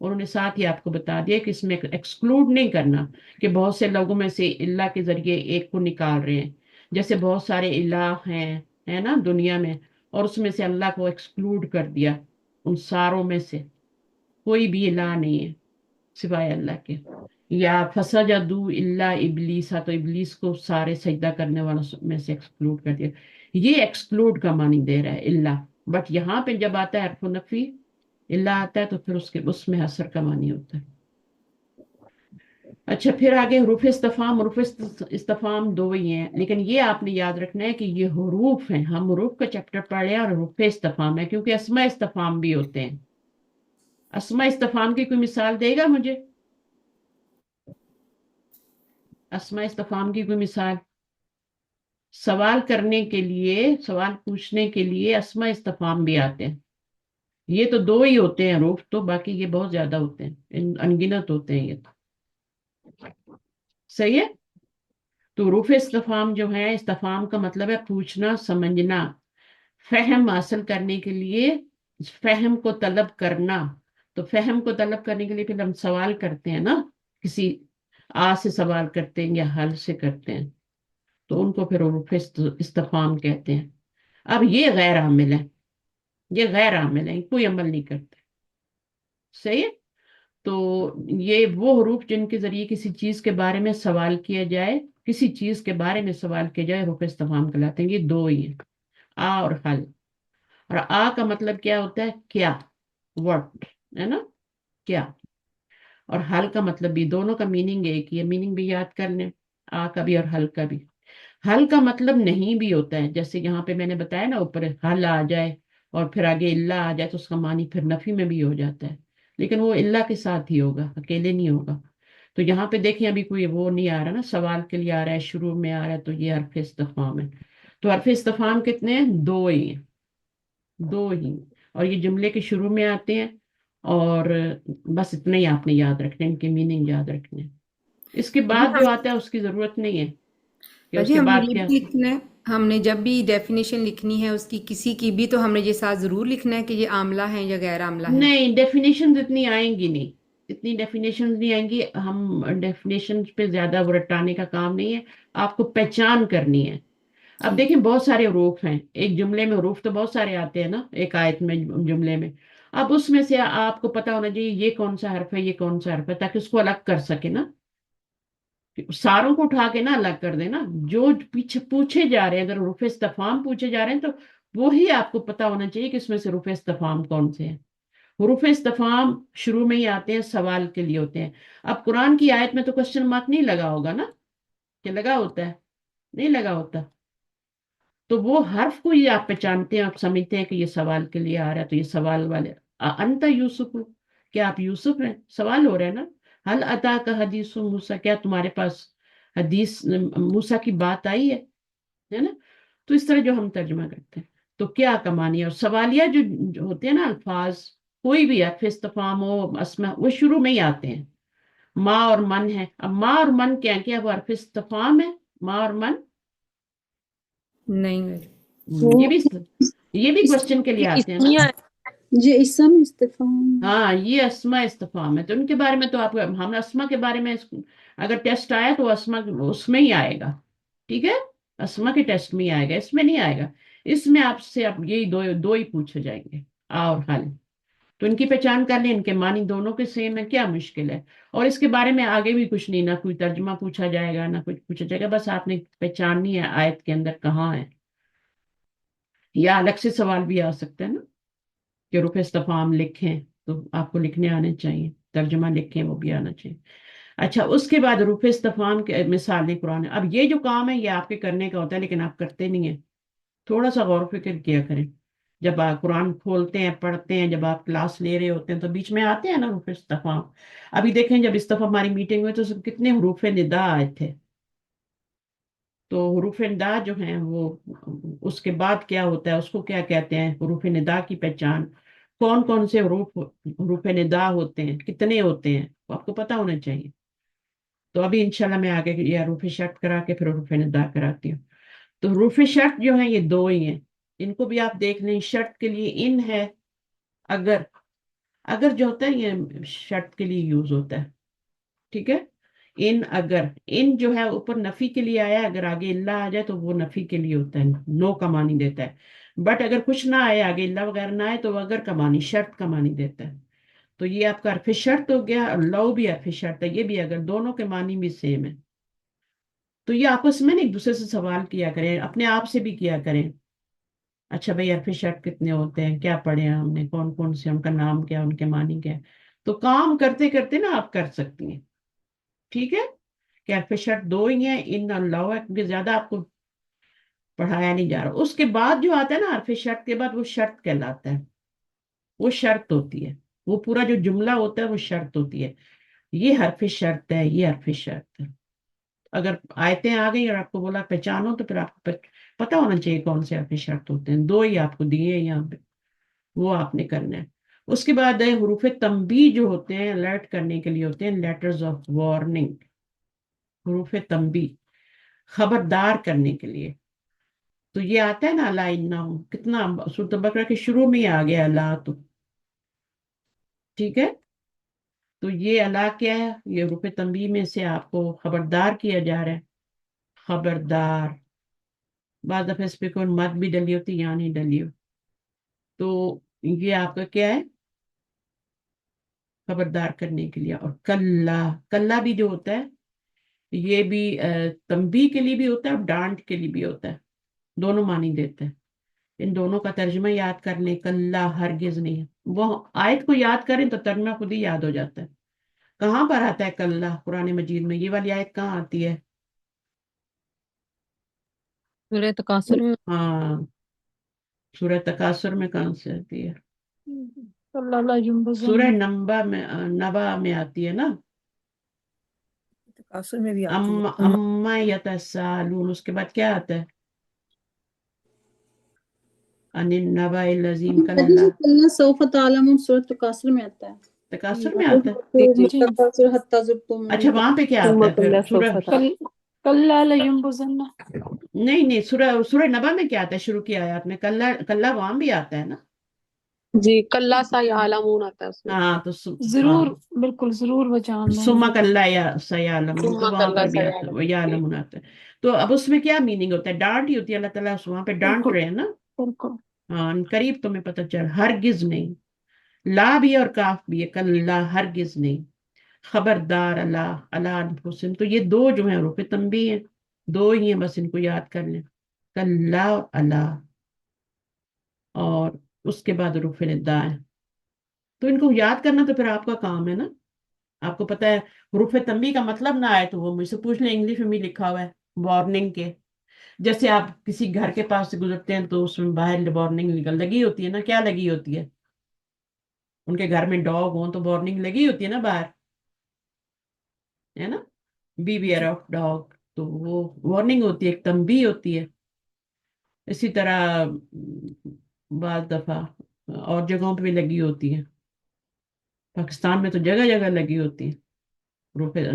انہوں نے ساتھ ہی آپ کو بتا دیا کہ اس میں ایکسکلوڈ نہیں کرنا، کہ بہت سے لوگوں میں سے اللہ کے ذریعے ایک کو نکال رہے ہیں، جیسے بہت سارے الہ ہیں ہے نا دنیا میں، اور اس میں سے اللہ کو ایکسکلوڈ کر دیا. ان ساروں میں سے کوئی بھی الہ نہیں ہے سوائے اللہ کے. یا فسجدوا الا ابلیسا، تو ابلیس کو سارے سجدہ کرنے والوں میں سے ایکسکلوڈ کر دیا. یہ ایکسکلوڈ کا معنی دے رہا ہے اللہ. بٹ یہاں پہ جب آتا ہے حرف نفی، اللہ آتا ہے تو پھر اس میں حسر کا معنی ہوتا ہے. اچھا، پھر آگے حروف استفہام. حروف استفہام دو ہی ہیں، لیکن یہ آپ نے یاد رکھنا ہے کہ یہ حروف ہیں. ہم حروف کا چیپٹر پڑھ رہے ہیں اور حروف استفہام ہے، کیونکہ اسماء استفہام بھی ہوتے ہیں. اسماء استفہام کی کوئی مثال دے گا مجھے؟ اسماء استفہام کی کوئی مثال؟ سوال کرنے کے لیے، سوال پوچھنے کے لیے اسماء استفہام بھی آتے ہیں. یہ تو دو ہی ہوتے ہیں حروف، تو باقی یہ بہت زیادہ ہوتے ہیں، انگنت ہوتے ہیں یہ تو. صحیح ہے. تو حروف استفہام جو ہے، استفہام کا مطلب ہے پوچھنا، سمجھنا، فہم حاصل کرنے کے لیے، فہم کو طلب کرنا. تو فہم کو طلب کرنے کے لیے پھر ہم سوال کرتے ہیں نا، کسی سے سوال کرتے ہیں یا حل سے کرتے ہیں، تو ان کو پھر حروف استفہام کہتے ہیں. اب یہ غیر عامل ہے، یہ غیر عامل ہے، کوئی عمل نہیں کرتے. صحیح ہے. تو یہ وہ حروف جن کے ذریعے کسی چیز کے بارے میں سوال کیا جائے، کسی چیز کے بارے میں سوال کیا جائے، حروف استفہام کہلاتے ہیں. یہ دو ہی ہیں، آ اور حل. اور آ کا مطلب کیا ہوتا ہے؟ کیا، وٹ، ہے نا، کیا. اور حل کا مطلب بھی، دونوں کا میننگ ایک ہی ہے، میننگ بھی یاد کر لیں، آ کا بھی اور حل کا بھی. حل کا مطلب نہیں بھی ہوتا ہے، جیسے یہاں پہ میں نے بتایا نا، اوپر حل آ جائے اور پھر آگے اللہ آ جائے تو اس کا معنی پھر نفی میں بھی ہو جاتا ہے، لیکن وہ اللہ کے ساتھ ہی ہوگا، اکیلے نہیں ہوگا. تو یہاں پہ دیکھیں ابھی کوئی وہ نہیں آ رہا نا، سوال کے لیے آ رہا ہے، شروع میں آ رہا ہے، تو یہ حرف استفہام ہے. تو حرف استفہام کتنے ہیں؟ دو ہی ہیں، دو ہی. اور یہ جملے کے شروع میں آتے ہیں، اور بس اتنا ہی آپ نے یاد رکھنا ہے، ان کے میننگ یاد رکھنے ہیں. اس کے جی بعد ہم جو آتا ہے اس کی ضرورت نہیں ہے کہ اس باجی کے ہم نے بعد یہ کیا. بھی لکھنا ہے، ہم نے جب بھی ڈیفینیشن لکھنی ہے اس کی کسی کی بھی، تو ہم نے یہ ساتھ ضرور لکھنا ہے کہ یہ عاملہ ہیں یا غیر عاملہ ہیں. نہیں، ڈیفینیشن اتنی آئیں گی نہیں، اتنی ڈیفینیشن نہیں آئیں گی. ہم ڈیفینیشن پہ زیادہ وہ رٹانے کا کام نہیں ہے، آپ کو پہچان کرنی ہے. اب ٹھیک. دیکھیں بہت سارے حروف ہیں ایک جملے میں، حروف تو بہت سارے آتے ہیں نا ایک آیت میں، جملے میں. اب اس میں سے آپ کو پتا ہونا چاہیے یہ کون سا حرف ہے، یہ کون سا حرف ہے، تاکہ اس کو الگ کر سکے نا. ساروں کو اٹھا کے نہ الگ کر دینا، جو پیچھے پوچھے جا رہے ہیں، اگر حروف استفہام پوچھے جا رہے ہیں تو وہی آپ کو پتا ہونا چاہیے کہ اس میں سے حروف استفہام کون سے ہیں. حروف استفہام شروع میں ہی آتے ہیں، سوال کے لیے ہوتے ہیں. اب قرآن کی آیت میں تو کوشچن مارک نہیں لگا ہوگا نا، کہ لگا ہوتا ہے؟ نہیں لگا ہوتا. تو وہ حرف کو ہی آپ پہچانتے ہیں، آپ سمجھتے ہیں کہ یہ سوال کے لیے آ رہا ہے، تو یہ سوال والے. انت یوسف، کیا آپ یوسف ہیں؟ سوال ہو رہا ہے نا. حل اتا کا حدیث موسیٰ، کیا تمہارے پاس حدیث موسیٰ کی بات آئی ہے نا. تو اس طرح جو ہم ترجمہ کرتے ہیں، تو کیا کمانی ہے. اور سوالیہ جو ہوتے ہیں نا الفاظ، کوئی بھی حرف استفہام ہو، اسماء، وہ شروع میں ہی آتے ہیں. ماں اور من ہے. اب ماں اور من کیا وہ حرف استفہام ہے؟ ماں اور من نہیں باجی. وہ یہ بھی کوشچن کے لیے آتے ہیں نا. اسمیہ جی اسم استفہام. ہاں، یہ اسماء استفہام ہے. تو ان کے بارے میں تو آپ ہم اسماء کے بارے میں اگر ٹیسٹ آیا تو اسماء اس میں ہی آئے گا. ٹھیک ہے، اسماء کے ٹیسٹ میں ہی آئے گا، اس میں نہیں آئے گا. اس میں آپ سے اب یہی دو ہی پوچھے جائیں گے، آ اور حل. تو ان کی پہچان کر لیں، ان کے معنی دونوں کے سیم ہے، کیا مشکل ہے. اور اس کے بارے میں آگے بھی کچھ نہیں، نہ کوئی ترجمہ پوچھا جائے گا، نہ کچھ پوچھا جائے گا. بس آپ نے پہچاننی ہے آیت کے اندر کہاں ہے. یا الگ سے سوال بھی آ سکتا ہے نا، کہ حروف استفہام لکھیں، تو آپ کو لکھنے آنے چاہیے، ترجمہ لکھیں وہ بھی آنا چاہیے. اچھا، اس کے بعد حروف استفہام کے مثالیں قرآن. اب یہ جو کام ہے یہ آپ کے کرنے کا ہوتا ہے، لیکن آپ کرتے نہیں ہیں. تھوڑا سا غور و فکر کیا کریں. جب آپ قرآن کھولتے ہیں، پڑھتے ہیں، جب آپ کلاس لے رہے ہوتے ہیں، تو بیچ میں آتے ہیں نا حروف استفہام. ابھی دیکھیں جب استفہام ہماری میٹنگ ہوئی تو کتنے حروف ندا آئے تھے. تو حروف ندا جو ہیں وہ، اس کے بعد کیا ہوتا ہے، اس کو کیا کہتے ہیں، حروف ندا کی پہچان، کون کون سے حروف ندا ہوتے ہیں، کتنے ہوتے ہیں، وہ آپ کو پتا ہونا چاہیے. تو ابھی انشاءاللہ میں آگے یہ حروف شرط کرا کے پھر حروف ندا کراتی ہوں. تو حروف شرط جو ہیں یہ دو ہی ہیں. ان کو بھی آپ دیکھ لیں. شرط کے لیے ان ہے، اگر. اگر جو ہوتا ہے یہ شرط کے لیے یوز ہوتا ہے. ٹھیک ہے، ان اگر. ان جو ہے اوپر نفی کے لیے آیا، اگر آگے اللہ آ جائے تو وہ نفی کے لیے ہوتا ہے، نو کا معنی دیتا ہے. بٹ اگر کچھ نہ آئے، آگے اللہ وغیرہ نہ آئے، تو وہ اگر کا معنی، شرط کا معنی دیتا ہے. تو یہ آپ کا حرف شرط ہو گیا، اور لو بھی حرف شرط ہے. یہ بھی اگر، دونوں کے معنی بھی سیم ہے. تو یہ آپس میں ایک دوسرے سے سوال کیا کریں، اپنے آپ سے بھی کیا کریں. اچھا بھائی، حرف شرط کتنے ہوتے ہیں، کیا پڑھے ہیں ہم نے، کون کون سے، ان کا نام کیا، ان کے معنی کیا ہے. تو کام کرتے کرتے نا آپ کر سکتی ہیں. ٹھیک ہے، کہ حرف شرط دو ہی ہیں، ان اللہ ہے، کیونکہ زیادہ آپ کو پڑھایا نہیں جا رہا. اس کے بعد جو آتا ہے نا حرف شرط کے بعد، وہ شرط کہلاتا ہے. وہ شرط ہوتی ہے، وہ پورا جو جملہ ہوتا ہے وہ شرط ہوتی ہے. یہ حرف شرط ہے، یہ حرف شرط ہے. اگر آیتیں آ گئی اور آپ کو بولا پہچانو تو پھر آپ کو پتا ہونا چاہیے کون سے حرف شرط ہوتے ہیں. 2 ہی آپ کو دیے ہیں یہاں پہ، وہ آپ نے کرنا ہے. اس کے بعد ہے حروف تنبیہ جو ہوتے ہیں الرٹ کرنے کے لیے ہوتے ہیں لیٹرز آف وارننگ. حروف تنبیہ خبردار کرنے کے لیے. تو یہ آتا ہے نا اللہ انہم، کتنا سورۃ بقرہ کے شروع میں ہی آ گیا اللہ. تو ٹھیک ہے، تو یہ اللہ کیا ہے؟ یہ حروف تنبیہ میں سے آپ کو خبردار کیا جا رہا ہے. خبردار. بعض دفعہ اس پہ کوئی مد بھی ڈلی ہوتی یا نہیں ڈلی ہو. تو یہ آپ کا کیا ہے؟ خبردار کرنے کے لیے. اور کلا، کلا بھی جو ہوتا ہے یہ بھی تنبیہ کے لیے بھی ہوتا ہے اور ڈانٹ کے لیے بھی ہوتا ہے. دونوں معنی دیتا ہے. ان دونوں کا ترجمہ یاد کر لیں. کلا ہرگز نہیں. وہ آیت کو یاد کریں تو ترجمہ خود ہی یاد ہو جاتا ہے. کہاں پر آتا ہے کلا قرآن مجید میں؟ یہ والی آیت کہاں آتی ہے؟ سورہ تکاثر میں. ہاں، سورہ تکاثر میں کہاں سے آتی ہے؟ کلا لا ينبذن. سورہ نبا میں آتی ہے نا. تکاثر میں بھی آتی ہے. اما یتسالون، اس کے بعد کیا آتا ہے؟ ان النبا العظیم. کلا کلّا سوف تعلمون سورۃ تکاثر میں آتا ہے. تکاثر میں آتا ہے. جی تکاثر حتی زرتم اچھا، وہاں پہ کیا ثم آتا ہے پھر؟ کلا سورہ سوف تعلمون. کلا لا ينبذن. نہیں، سورہ نبا میں کیا آتا ہے شروع کی آیات میں؟ کلا، کلا وہاں بھی آتا ہے نا. جی کلا سیعلمون آتا ہے اس میں. ہاں تو ضرور، بالکل ضرور وہ جان لیں سما گے. کلا یا سیعلمون، ثم تو وہاں کلا پر بھی آتا ہے، وہ سیعلمون. یعلمون آتا ہے. تو اب اس میں کیا میننگ ہوتا ہے؟ ڈانٹ ہی ہوتی ہے. اللہ تعالیٰ وہاں پہ ڈانٹ بالکل رہے ہیں نا. بالکل. ہاں، ان قریب تمہیں پتہ چل. ہرگز نہیں. لا بھی ہے اور کاف بھی ہے. کلا ہرگز نہیں. خبردار. اللہ، اللہ انفسہم. تو یہ 2 جو ہیں حروف تنبیہ ہیں. 2 ہی ہیں، بس ان کو یاد کر لیں. کلا اور اللہ. اور اس کے بعد حروف ندا ہے. تو ان کو یاد کرنا تو پھر آپ کا کام ہے نا. آپ کو پتا ہے حروف تنبیہ کا مطلب نہ آئے تو وہ مجھ سے پوچھ لیں. انگلش میں بھی لکھا ہوا ہے وارننگ کے. جیسے آپ کسی گھر کے پاس سے گزرتے ہیں تو اس میں باہر وارننگ لگی ہوتی ہے نا. کیا لگی ہوتی ہے؟ ان کے گھر میں ڈاگ ہوں تو وارننگ لگی ہوتی ہے نا باہر، ہے نا. Beware of dog. تو وہ وارننگ ہوتی ہے، ایک تنبیہ ہوتی ہے. اسی طرح بعض دفعہ اور جگہوں پہ بھی لگی ہوتی ہے. پاکستان میں تو جگہ جگہ لگی ہوتی ہے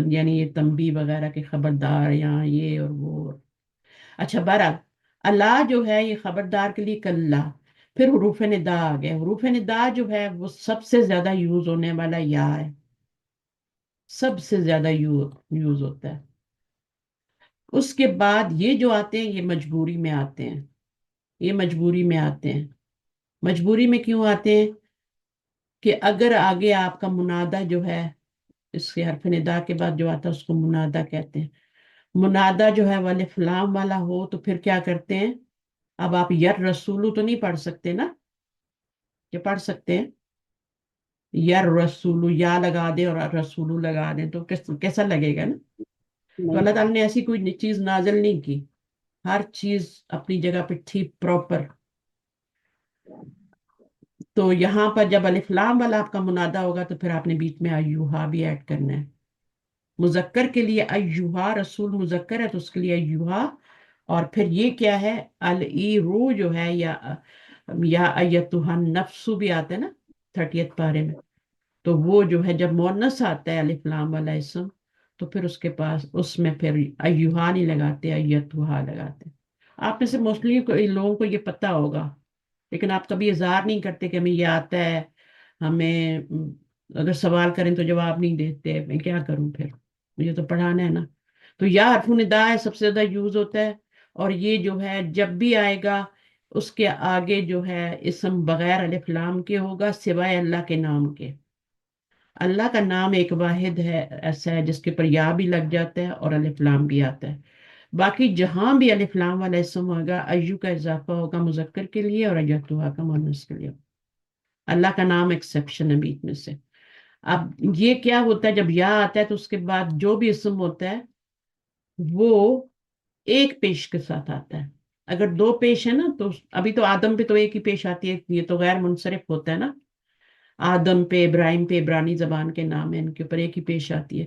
یعنی یہ تنبیہ وغیرہ کے خبردار، یہاں یہ اور وہ. اچھا، بہرحال اللہ جو ہے یہ خبردار کے لیے کلا. پھر حروف ندا آ گئے. حروف ندا جو ہے وہ سب سے زیادہ یوز ہونے والا یا ہے. سب سے زیادہ یوز ہوتا ہے. اس کے بعد یہ جو آتے ہیں یہ مجبوری میں آتے ہیں. یہ مجبوری میں آتے ہیں. مجبوری میں کیوں آتے ہیں؟ کہ اگر آگے آپ کا منادہ جو ہے، اس کے حرف ندا کے بعد جو آتا ہے اس کو منادہ کہتے ہیں. منادہ جو ہے وہ الف لام والا ہو تو پھر کیا کرتے ہیں؟ اب آپ یر رسولو تو نہیں پڑھ سکتے نا. یہ پڑھ سکتے ہیں یر رسولو، یا لگا دیں اور رسولو لگا دیں تو کیسا لگے گا نا. تو اللہ تعالیٰ نے ایسی کوئی چیز نازل نہیں کی. ہر چیز اپنی جگہ پہ تھی پراپر. تو یہاں پر جب الف لام والا آپ کا منادہ ہوگا تو پھر آپ نے بیچ میں ایوہا بھی ایڈ کرنا ہے. مذکر کے لیے ایوہا، رسول مذکر ہے تو اس کے لیے ایوہا. اور پھر یہ کیا ہے؟ الایرو جو ہے، یا ایتھا النفس بھی آتا ہے نا 30th پارے میں. تو وہ جو ہے جب مونس آتا ہے الف لام والا اسم تو پھر اس کے پاس اس میں پھر ایوہا نہیں لگاتے، ایتھا لگاتے. آپ میں سے موسٹلی لوگوں کو یہ پتہ ہوگا، لیکن آپ کبھی اظہار نہیں کرتے کہ ہمیں یہ آتا ہے. ہمیں اگر سوال کریں تو جواب نہیں دیتے. میں کیا کروں پھر؟ مجھے تو پڑھانا ہے نا. تو یا حرف ندا ہے، سب سے زیادہ یوز ہوتا ہے. اور یہ جو ہے جب بھی آئے گا اس کے آگے جو ہے اسم بغیر الف لام کے ہوگا سوائے اللہ کے نام کے. اللہ کا نام ایک واحد ہے ایسا ہے جس کے پر یا بھی لگ جاتا ہے اور الف لام بھی آتا ہے. باقی جہاں بھی الف لام والا اسم ہوگا ایو کا اضافہ ہوگا مذکر کے لیے اور ایتھا کا مؤنث کے لیے. اللہ کا نام ایکسیپشن ہے بیچ میں سے. اب یہ کیا ہوتا ہے جب یا آتا ہے تو اس کے بعد جو بھی اسم ہوتا ہے وہ ایک پیش کے ساتھ آتا ہے. اگر 2 پیش ہے نا تو ابھی تو آدم پہ تو ایک ہی پیش آتی ہے، یہ تو غیر منصرف ہوتا ہے نا. آدم پہ، ابراہیم پہ، عبرانی زبان کے نام ہے، ان کے اوپر ایک ہی پیش آتی ہے.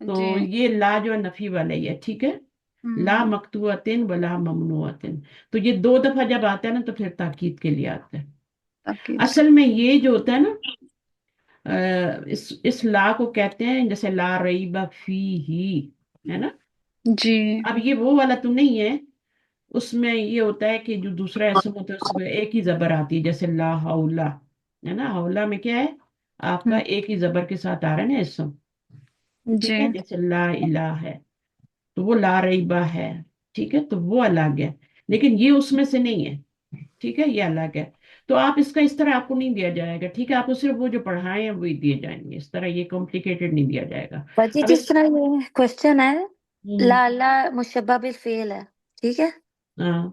تو جی یہ لا جو ہے نفی والا ہی ہے، ٹھیک ہے، لا مقطوعتن ولا ممنوعتن، تو یہ 2 دفعہ جب آتا ہے نا تو پھر تاکید کے لیے آتا ہے۔ تاکہ اصل میں یہ جو ہوتا ہے نا اس لا کو کہتے ہیں جیسے لا ریب فی ہی، ہے نا، جی اب یہ وہ والا تو نہیں ہے، اس میں یہ ہوتا ہے کہ جو دوسرا اسم ہوتا ہے اس میں ایک ہی زبر آتی ہے، جیسے لا حولا، ہے نا، حولا میں کیا ہے آپ کا ایک ہی زبر کے ساتھ آ رہا ہے نا اسم، ٹھیک جی ہے، جیسے لا الہ ہے تو وہ لا ریبہ ہے، ٹھیک ہے، تو وہ الگ ہے، لیکن یہ اس میں سے نہیں ہے، ٹھیک ہے، یہ الگ ہے، تو آپ اس کا اس طرح آپ کو نہیں دیا جائے گا، ٹھیک ہے، آپ کو صرف وہ جو پڑھائے ہیں وہی دیے جائیں گے، اس طرح یہ کمپلیکیٹڈ نہیں دیا جائے گا۔ باجی اب جس اس طرح یہ کوشچن ہے ہم، لا لا مشبہ بالفعل ہے، ٹھیک ہے، ہاں،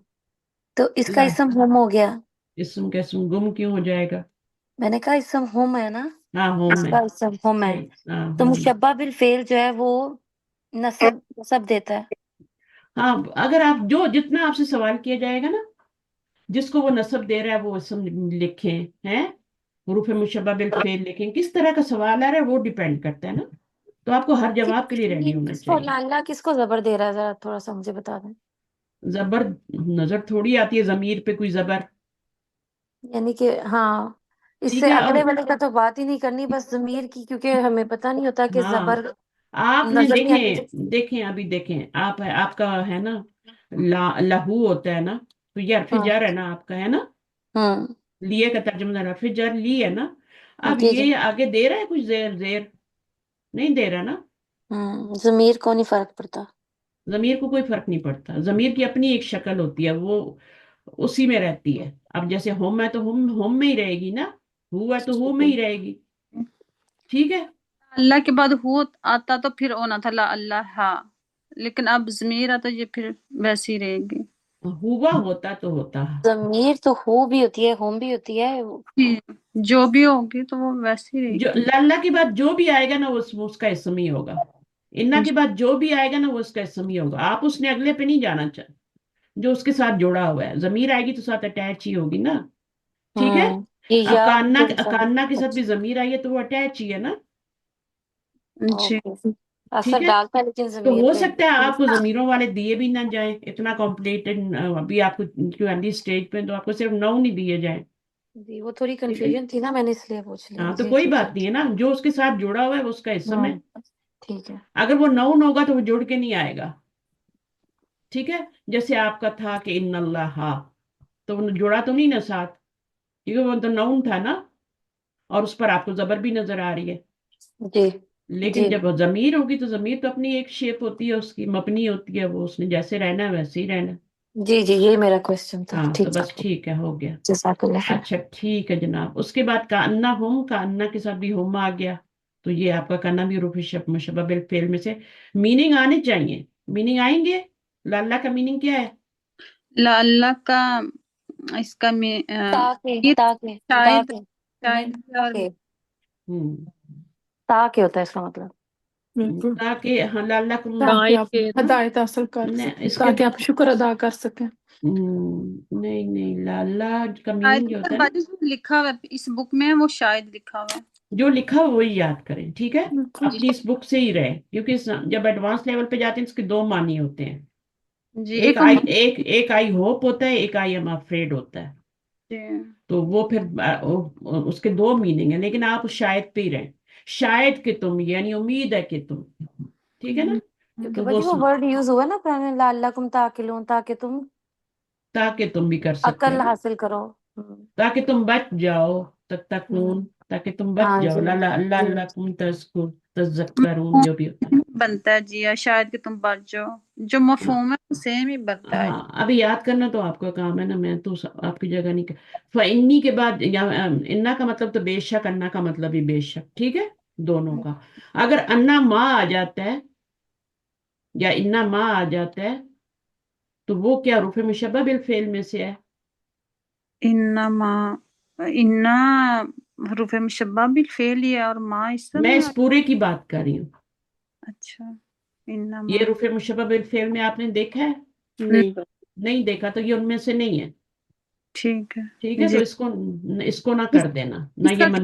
تو اس کا لا اسم ہم ہو گیا، اسم کا اسم گم کیوں ہو جائے گا؟ میں نے کہا اسم ہم ہے نا، ہاں ہوم اس ہے، کا اسم ہم ہے، صحیح، ہاں تو ہوم ہے۔ مشبہ بالفعل جو ہے وہ نصب دیتا ہے۔ ہاں اگر آپ جتنا آپ سے سوال کیا جائے گا نا، جس کو وہ نسب دے رہا ہے وہ اسم لکھیں، ہیں حروف مشبہ بالفعل لکھیں، کس طرح کا سوال آ رہا ہے وہ ڈیپینڈ کرتا ہے نا، تو آپ کو ہر جواب کے لیے ریڈی ہونا کس کو چاہیے۔ لا کس کو زبر دے رہا ہے، ذرا تھوڑا سا مجھے بتا دیں، زبر نظر تھوڑی آتی ہے ضمیر پہ کوئی زبر، یعنی کہ ہاں اس ٹھیک سے ہے، اب اگلے والے کا تو بات ہی نہیں کرنی، بس ضمیر کی، کیونکہ ہمیں پتہ نہیں ہوتا کہ ہاں زبر آپ نے نظر نہیں آتی دیکھیں دیکھیں ابھی دیکھیں آپ کا ہے نا لہو ہوتا ہے نا، تو یہ حرف ہاں جر ہے نا آپ کا، ہے نا، ہوں لیے کا ترجمہ حرف جر لی ہے نا، اب جی جی یہ آگے دے رہا ہے کچھ زیر نہیں دے رہا نا، ضمیر کو نہیں فرق پڑتا، ضمیر کو کوئی فرق نہیں پڑتا، ضمیر کی اپنی ایک شکل ہوتی ہے، وہ اسی میں رہتی ہے، اب جیسے ہوم ہے تو ہوم میں ہی رہے گی نا، ہو ہے تو ہو میں ہی رہے گی، ٹھیک ہے، اللہ کے بعد ہو آتا تو پھر ہونا تھا لا اللہ، ہاں، لیکن اب ضمیر آتا یہ پھر ویسی رہے گی۔ ہوا ہوتا تو ہوتا، ضمیر تو ہو بھی ہوتی ہے ہوم بھی ہوتی ہے، جی، جو بھی ہوگی تو وہ ویسی رہے جو گی۔ اللہ کے بعد جو بھی آئے گا نا وہ اس کا اسم ہی ہوگا، انا کے بعد جو بھی آئے گا نا وہ اس کا اسم ہی ہوگا، آپ اس نے اگلے پہ نہیں جانا چاہ جو اس کے ساتھ جوڑا ہوا ہے، ضمیر آئے گی تو ساتھ اٹیچ ہی ہوگی نا، ٹھیک ہے، یہ اب یا کاننا کے ساتھ، کاننا کے ساتھ بھی ضمیر آئی ہے تو وہ اٹیچ ہی ہے نا، جی اوکے، ٹھیک اثر ہے، ڈالتا ہے لیکن تو ضمیر ہو پہ، سکتا ہے آپ کو ضمیروں والے دیے بھی نہ جائیں، اتنا کمپلیٹڈ ابھی آپ کو کیونکہ اسٹیج پہ تو آپ کو صرف 9 نہیں دیے جائیں، جی وہ تھوڑی ٹھیک ہے، کنفیوژن تھی نا، میں نے اس لیے پوچھ لیا، ہاں تو جی کوئی ٹھیک ہے، بات نہیں ہے نا، جو اس کے ساتھ جوڑا ہوا ہے وہ اس کا اسم ہے، ٹھیک ہے، اگر وہ نون ہوگا تو وہ جڑ کے نہیں آئے گا، ٹھیک ہے، جیسے آپ کا تھا کہ ان اللہ، تو وہ جوڑا تو نہیں نا ساتھ، کیونکہ وہ تو نون تھا نا، اور اس پر آپ کو زبر بھی نظر آ رہی ہے، جی لیکن جی جب وہ ضمیر ہوگی تو ضمیر تو اپنی ایک شیپ ہوتی ہے، اس کی مبنی ہوتی ہے، وہ اس نے جیسے رہنا ہے ویسے ہی رہنا ہے، جی جی یہی میرا کوشچن تھا، ہاں تو ٹھیک بس ہے، ٹھیک ہے، ہو گیا، جزاک اللہ خیر۔ اچھا ٹھیک ہے جناب، اس کے بعد کا انا کے ساتھ بھی ہم آ گیا، تو یہ آپ کا کنا بھی حروف مشبہ بالفعل میں سے میننگ آنے چاہیے، میننگ آئیں گے، لا کا میننگ کیا ہے؟ لا اللہ کا اس کا تاکہ یہ تاکہ شاید تاکہ نہیں، شاید اور تاکہ ہوں، تاکہ ہوتا ہے اس کا مطلب، بالکل، تاکہ ہاں اللہ کو تاکہ آپ کے ہدایت حاصل کر سکیں، اس کے تاکہ آپ شکر ادا کر سکیں۔ نہیں نہیں، اللہ کا شاید میننگ جو ہوتا ہے نا، باجی جو لکھا ہوا ہے اس بک میں وہ شاید لکھا ہوا ہے۔ جو لکھا ہو وہی یاد کریں، ٹھیک ہے، بالکل، جی اپنی اس بک سے ہی رہے، کیونکہ جب ایڈوانس لیول پہ جاتے ہیں اس کے 2 معنی ہوتے ہیں، جی ایک ایک آئی ہوپ ہوتا ہے، ایک آئی ایم افریڈ ہوتا ہے، جی تو وہ پھر اس کے 2 میننگ ہیں، لیکن آپ شاید پہ ہی رہیں، شاید کہ تم، یعنی امید ہے کہ تم، ٹھیک ہے نا، کیونکہ تو باجی وہ ورڈ یوز ہوا نا پرانے، لعلکم تعقلون، تاکہ تم تاکہ تم بھی کر سکتے ہو عقل نا، حاصل کرو، تاکہ تم بچ جاؤ، ہوں، تاکہ تم بچ ہاں جاؤ، جی اللہ جی اللہ کم تذکرون جو بھی ہوتا ہے، بنتا ہے جی، یا شاید کہ تم بچ جاؤ، جو ہاں مفہوم ہے وہ سیم ہی بنتا ہے۔ ہاں، ابھی یاد کرنا تو آپ کا کام ہے نا، میں تو آپ کی جگہ نہیں فإنی کے بعد یا انا کا مطلب تو بے شک، انا کا مطلب ہی بے شک، ٹھیک ہے، دونوں کا، اگر انا ما آ جاتا ہے یا انا ما آ جاتا ہے تو وہ کیا حروف مشبہ بالفعل میں سے ہے؟ انما انا حروف مشبہ بالفعل ہی ہے اور ما اسم میں ہے۔ اس پورے کی بات کر رہی ہوں، اچھا، انما یہ حروف مشبہ بالفعل میں آپ نے دیکھا ہے؟ نہیں نہیں دیکھا تو یہ ان میں سے نہیں ہے، ٹھیک ٹھیک ہے ہے، تو جی، اس کو نہ کر دینا، نہ اس یہ کا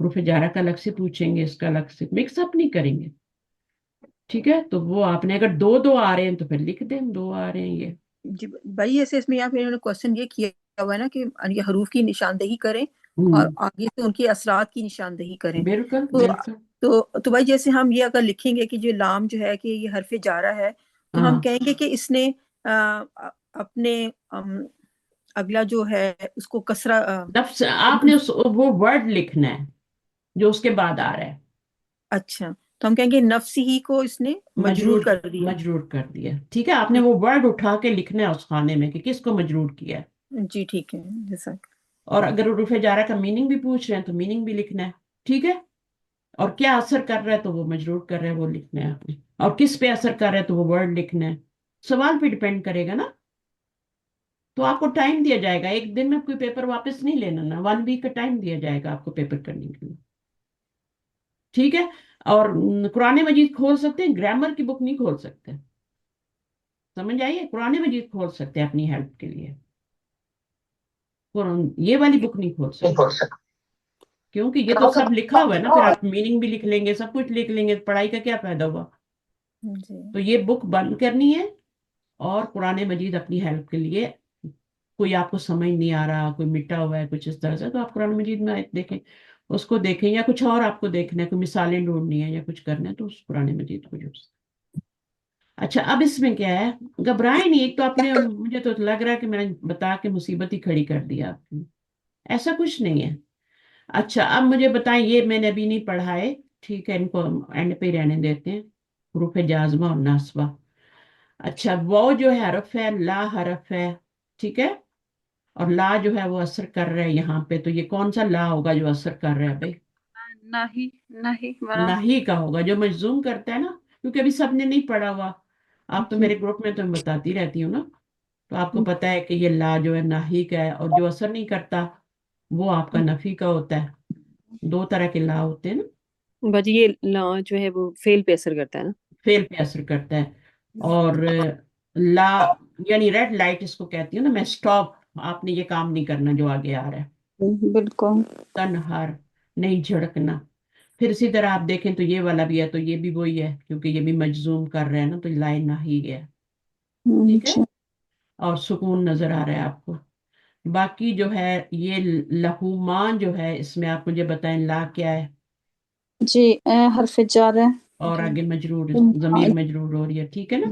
حروف جارہ کا الگ سے پوچھیں گے، اس کا الگ سے، مکس اپ نہیں کریں گے، ٹھیک ہے؟ تو وہ آپ نے اگر دو دو آ رہے ہیں تو پھر لکھ دیں دو آ رہے ہیں یہ. جی بھائی ایسے اس میں یہاں پہ انہوں نے کوشچن یہ کیا ہوا ہے نا کہ یہ حروف کی نشاندہی کریں اور آگے سے ان کے اثرات کی نشاندہی کریں. بالکل تو بالکل. تو بھائی جیسے ہم یہ اگر لکھیں گے کہ جو لام جو ہے کہ یہ حرف جارہ ہے، تو ہم ہاں کہیں گے کہ اس نے اپنے اگلا جو ہے اس کو کسرہ نفس آپ نے وہ ورڈ لکھنا ہے جو اس کے بعد آ رہا ہے. اچھا، تو ہم کہیں گے نفس ہی کو اس نے مجرور کر دیا. مجرور کر دیا، ٹھیک ہے؟ آپ نے وہ ورڈ اٹھا کے لکھنا ہے اس خانے میں کہ کس کو مجرور کیا ہے. جی ٹھیک ہے جزاک. اور اگر حروف جارہ کا میننگ بھی پوچھ رہے ہیں تو میننگ بھی لکھنا ہے، ٹھیک ہے؟ اور کیا اثر کر رہا ہے تو وہ مجرور کر رہا ہے وہ لکھنا ہے آپ نے، اور کس پہ اثر کر رہا ہے تو وہ ورڈ لکھنا ہے. سوال پہ ڈیپینڈ کرے گا نا. تو آپ کو ٹائم دیا جائے گا، ایک دن میں کوئی پیپر واپس نہیں لینا نا، 1 ویک کا ٹائم دیا جائے گا آپ کو پیپر کرنے کے لیے، ٹھیک ہے؟ اور قرآن مجید کھول سکتے ہیں، گرامر کی بک نہیں کھول سکتے، سمجھ آئیے؟ قرآن مجید کھول سکتے ہیں اپنی ہیلپ کے لیے، یہ والی بک نہیں کھول سکتے، کیونکہ یہ تو سب لکھا ہوا ہے نا، پھر آپ میننگ بھی لکھ لیں گے، سب کچھ لکھ لیں گے، پڑھائی کا کیا فائدہ ہوا؟ جی تو یہ بک بند کرنی ہے، اور قرآن مجید اپنی ہیلپ کے لیے، کوئی آپ کو سمجھ نہیں آ رہا، کوئی مٹا ہوا ہے کچھ اس طرح سے، تو آپ قرآن مجید میں دیکھیں، اس کو دیکھیں، یا کچھ اور آپ کو دیکھنا ہے، کوئی مثالیں ڈھونڈنی ہے یا کچھ کرنا ہے تو اس قرآن مجید کو یوز. اچھا اب اس میں کیا ہے، گھبرائیں نہیں. ایک تو آپ نے، مجھے تو لگ رہا ہے کہ میں نے بتا کے مصیبت ہی کھڑی کر دیا آپ نے، ایسا کچھ نہیں ہے. اچھا اب مجھے بتائیں، یہ میں نے ابھی نہیں پڑھا ہے، ٹھیک ہے؟ ان کو اینڈ پہ ہی رہنے دیتے ہیں، حروف جازمہ اور ناصبہ. اچھا وہ جو ہے حرف ہے، لا حرف ہے، ٹھیک ہے؟ اور لا جو ہے وہ اثر کر رہا ہے یہاں پہ، تو یہ کون سا لا ہوگا جو اثر کر رہا ہے بھائی؟ نہیں برا. نہیں کا ہوگا، جو مجزوم کرتا ہے نا، کیونکہ ابھی سب نے نہیں پڑھا ہوا. آپ تو میرے گروپ میں تو میں بتاتی رہتی ہوں نا، تو آپ کو پتا ہے کہ یہ لا جو ہے ناہی کا ہے، اور جو اثر نہیں کرتا وہ آپ کا نفی کا ہوتا ہے. 2 طرح کے لا ہوتے ہیں نا. باجی یہ لا جو ہے وہ فیل پہ اثر کرتا ہے نا. فیل پہ اثر کرتا ہے. اور لا یعنی ریڈ لائٹ اس کو کہتی ہوں نا میں، سٹاپ، آپ نے یہ کام نہیں کرنا جو آگے آ رہا ہے. بالکل. تنہار، نہیں جھڑکنا. پھر اسی طرح آپ دیکھیں تو یہ والا بھی ہے، تو یہ بھی وہی ہے، کیونکہ یہ بھی مجزوم کر رہے ہیں نا، تو لائن نہ ہی ہے، ٹھیک ہے؟ اور سکون نظر آ رہا ہے آپ کو. باقی جو ہے یہ لہومان جو ہے، اس میں آپ مجھے بتائیں لا کیا ہے؟ جی حرف جار ہے. اور آگے مجرور، ضمیر مجرور ہو رہی ہے، ٹھیک ہے نا؟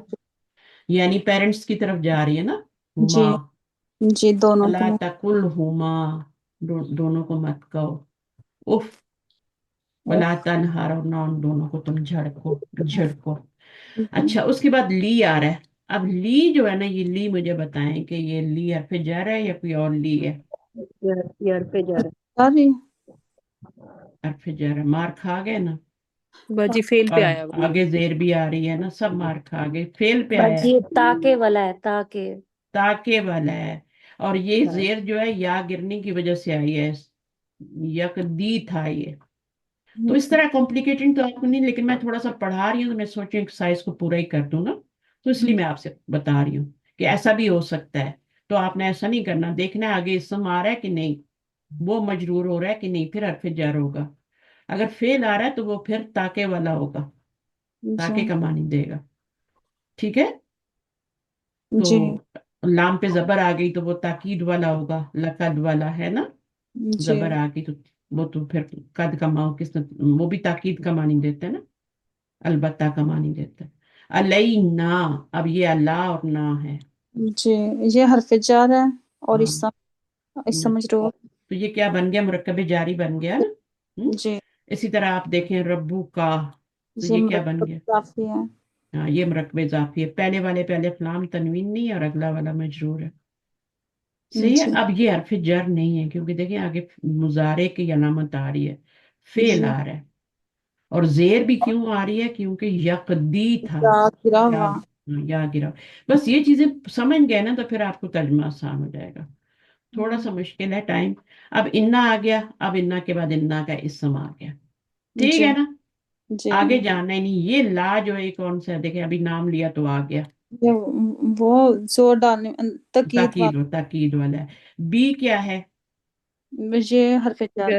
یعنی پیرنٹس کی طرف جا رہی ہے نا، جی ہما. جی دونوں لا کو. تقل ہما، دونوں کو مت کہو اف. ولا تنہر، اور نہ ان دونوں کو تم جھڑکو. اچھا اس کے بعد لی آ رہا ہے. اب لی جو ہے نا، یہ لی مجھے بتائیں کہ یہ لی حرف جر ہے یا کوئی اور لی ہے؟ یار پہ جا رہا ساری حرف جر ہے، مار کھا گئے نا. ہے باجی فیل اور پہ آیا ہوا. آگے زیر بھی آ رہی ہے نا، سب مار کھا گئے، فیل پہ آیا ہے، باجی تاکے والا ہے تاکے. تاکے والا ہے. اور یہ زیر جو ہے یا گرنے کی وجہ سے آئی ہے، یک دی تھا یہ. تو اس طرح کمپلیکیٹنگ تو آپ کو نہیں، لیکن میں تھوڑا سا پڑھا رہی ہوں تو میں سوچوں ایکسرسائز کو پورا ہی کر دوں نا، تو اس لیے میں آپ سے بتا رہی ہوں کہ ایسا بھی ہو سکتا ہے. تو آپ نے ایسا نہیں کرنا، دیکھنا ہے آگے اسم آ رہا ہے کہ نہیں، وہ مجرور ہو رہا ہے کہ نہیں، پھر حرف جر ہوگا. اگر فعل آ رہا ہے تو وہ پھر تاکے والا ہوگا، تاکے کا معنی دے گا، ٹھیک ہے؟ تو جی لام پہ زبر آ گئی تو وہ تاکید والا ہوگا، لقد والا ہے نا. جی زبر آ گئی تو وہ تو پھر قد کا ماؤ کس نے، وہ بھی تاکید کا معنی دیتا ہے نا، البتہ کا معنی دیتا ہے. علینا، اب یہ اللہ اور نا ہے. جی یہ حرف جار ہے اور ہاں. اس مجرور. تو یہ کیا بن گیا، مرکب جاری بن گیا نا. جی اسی طرح آپ دیکھیں ربو کا، تو یہ یہ کیا بن مرکب گیا؟ اضافی ہے. ہاں یہ مرکب اضافی ہے، پہلے والے پہ الف لام تنوین نہیں ہے، اور اگلا والا مجرور ہے. صحیح ہے. جی اب یہ حرف جر نہیں ہے، کیونکہ دیکھیں آگے مضارع کی علامت آ رہی ہے، فعل جی آ رہا ہے. اور زیر بھی کیوں آ رہی ہے؟ کیونکہ یقدی تھا، یا گرا یا ہوا. یا گرا. بس یہ چیزیں سمجھ گئے نا تو پھر آپ کو ترجمہ آسان ہو جائے گا. تھوڑا سا مشکل ہے ٹائم. اب انا آ گیا، اب انا کے بعد انا کا اسم آ گیا، ٹھیک جی ہے نا؟ جی آگے جاننا ہی نہیں. یہ لا جو ہے کون سا ہے؟ دیکھیں ابھی نام لیا تو آ گیا، وہ زور ڈالنے تاکید تاکید والا ہے. بی کیا ہے؟ یہ حرف جار ہے.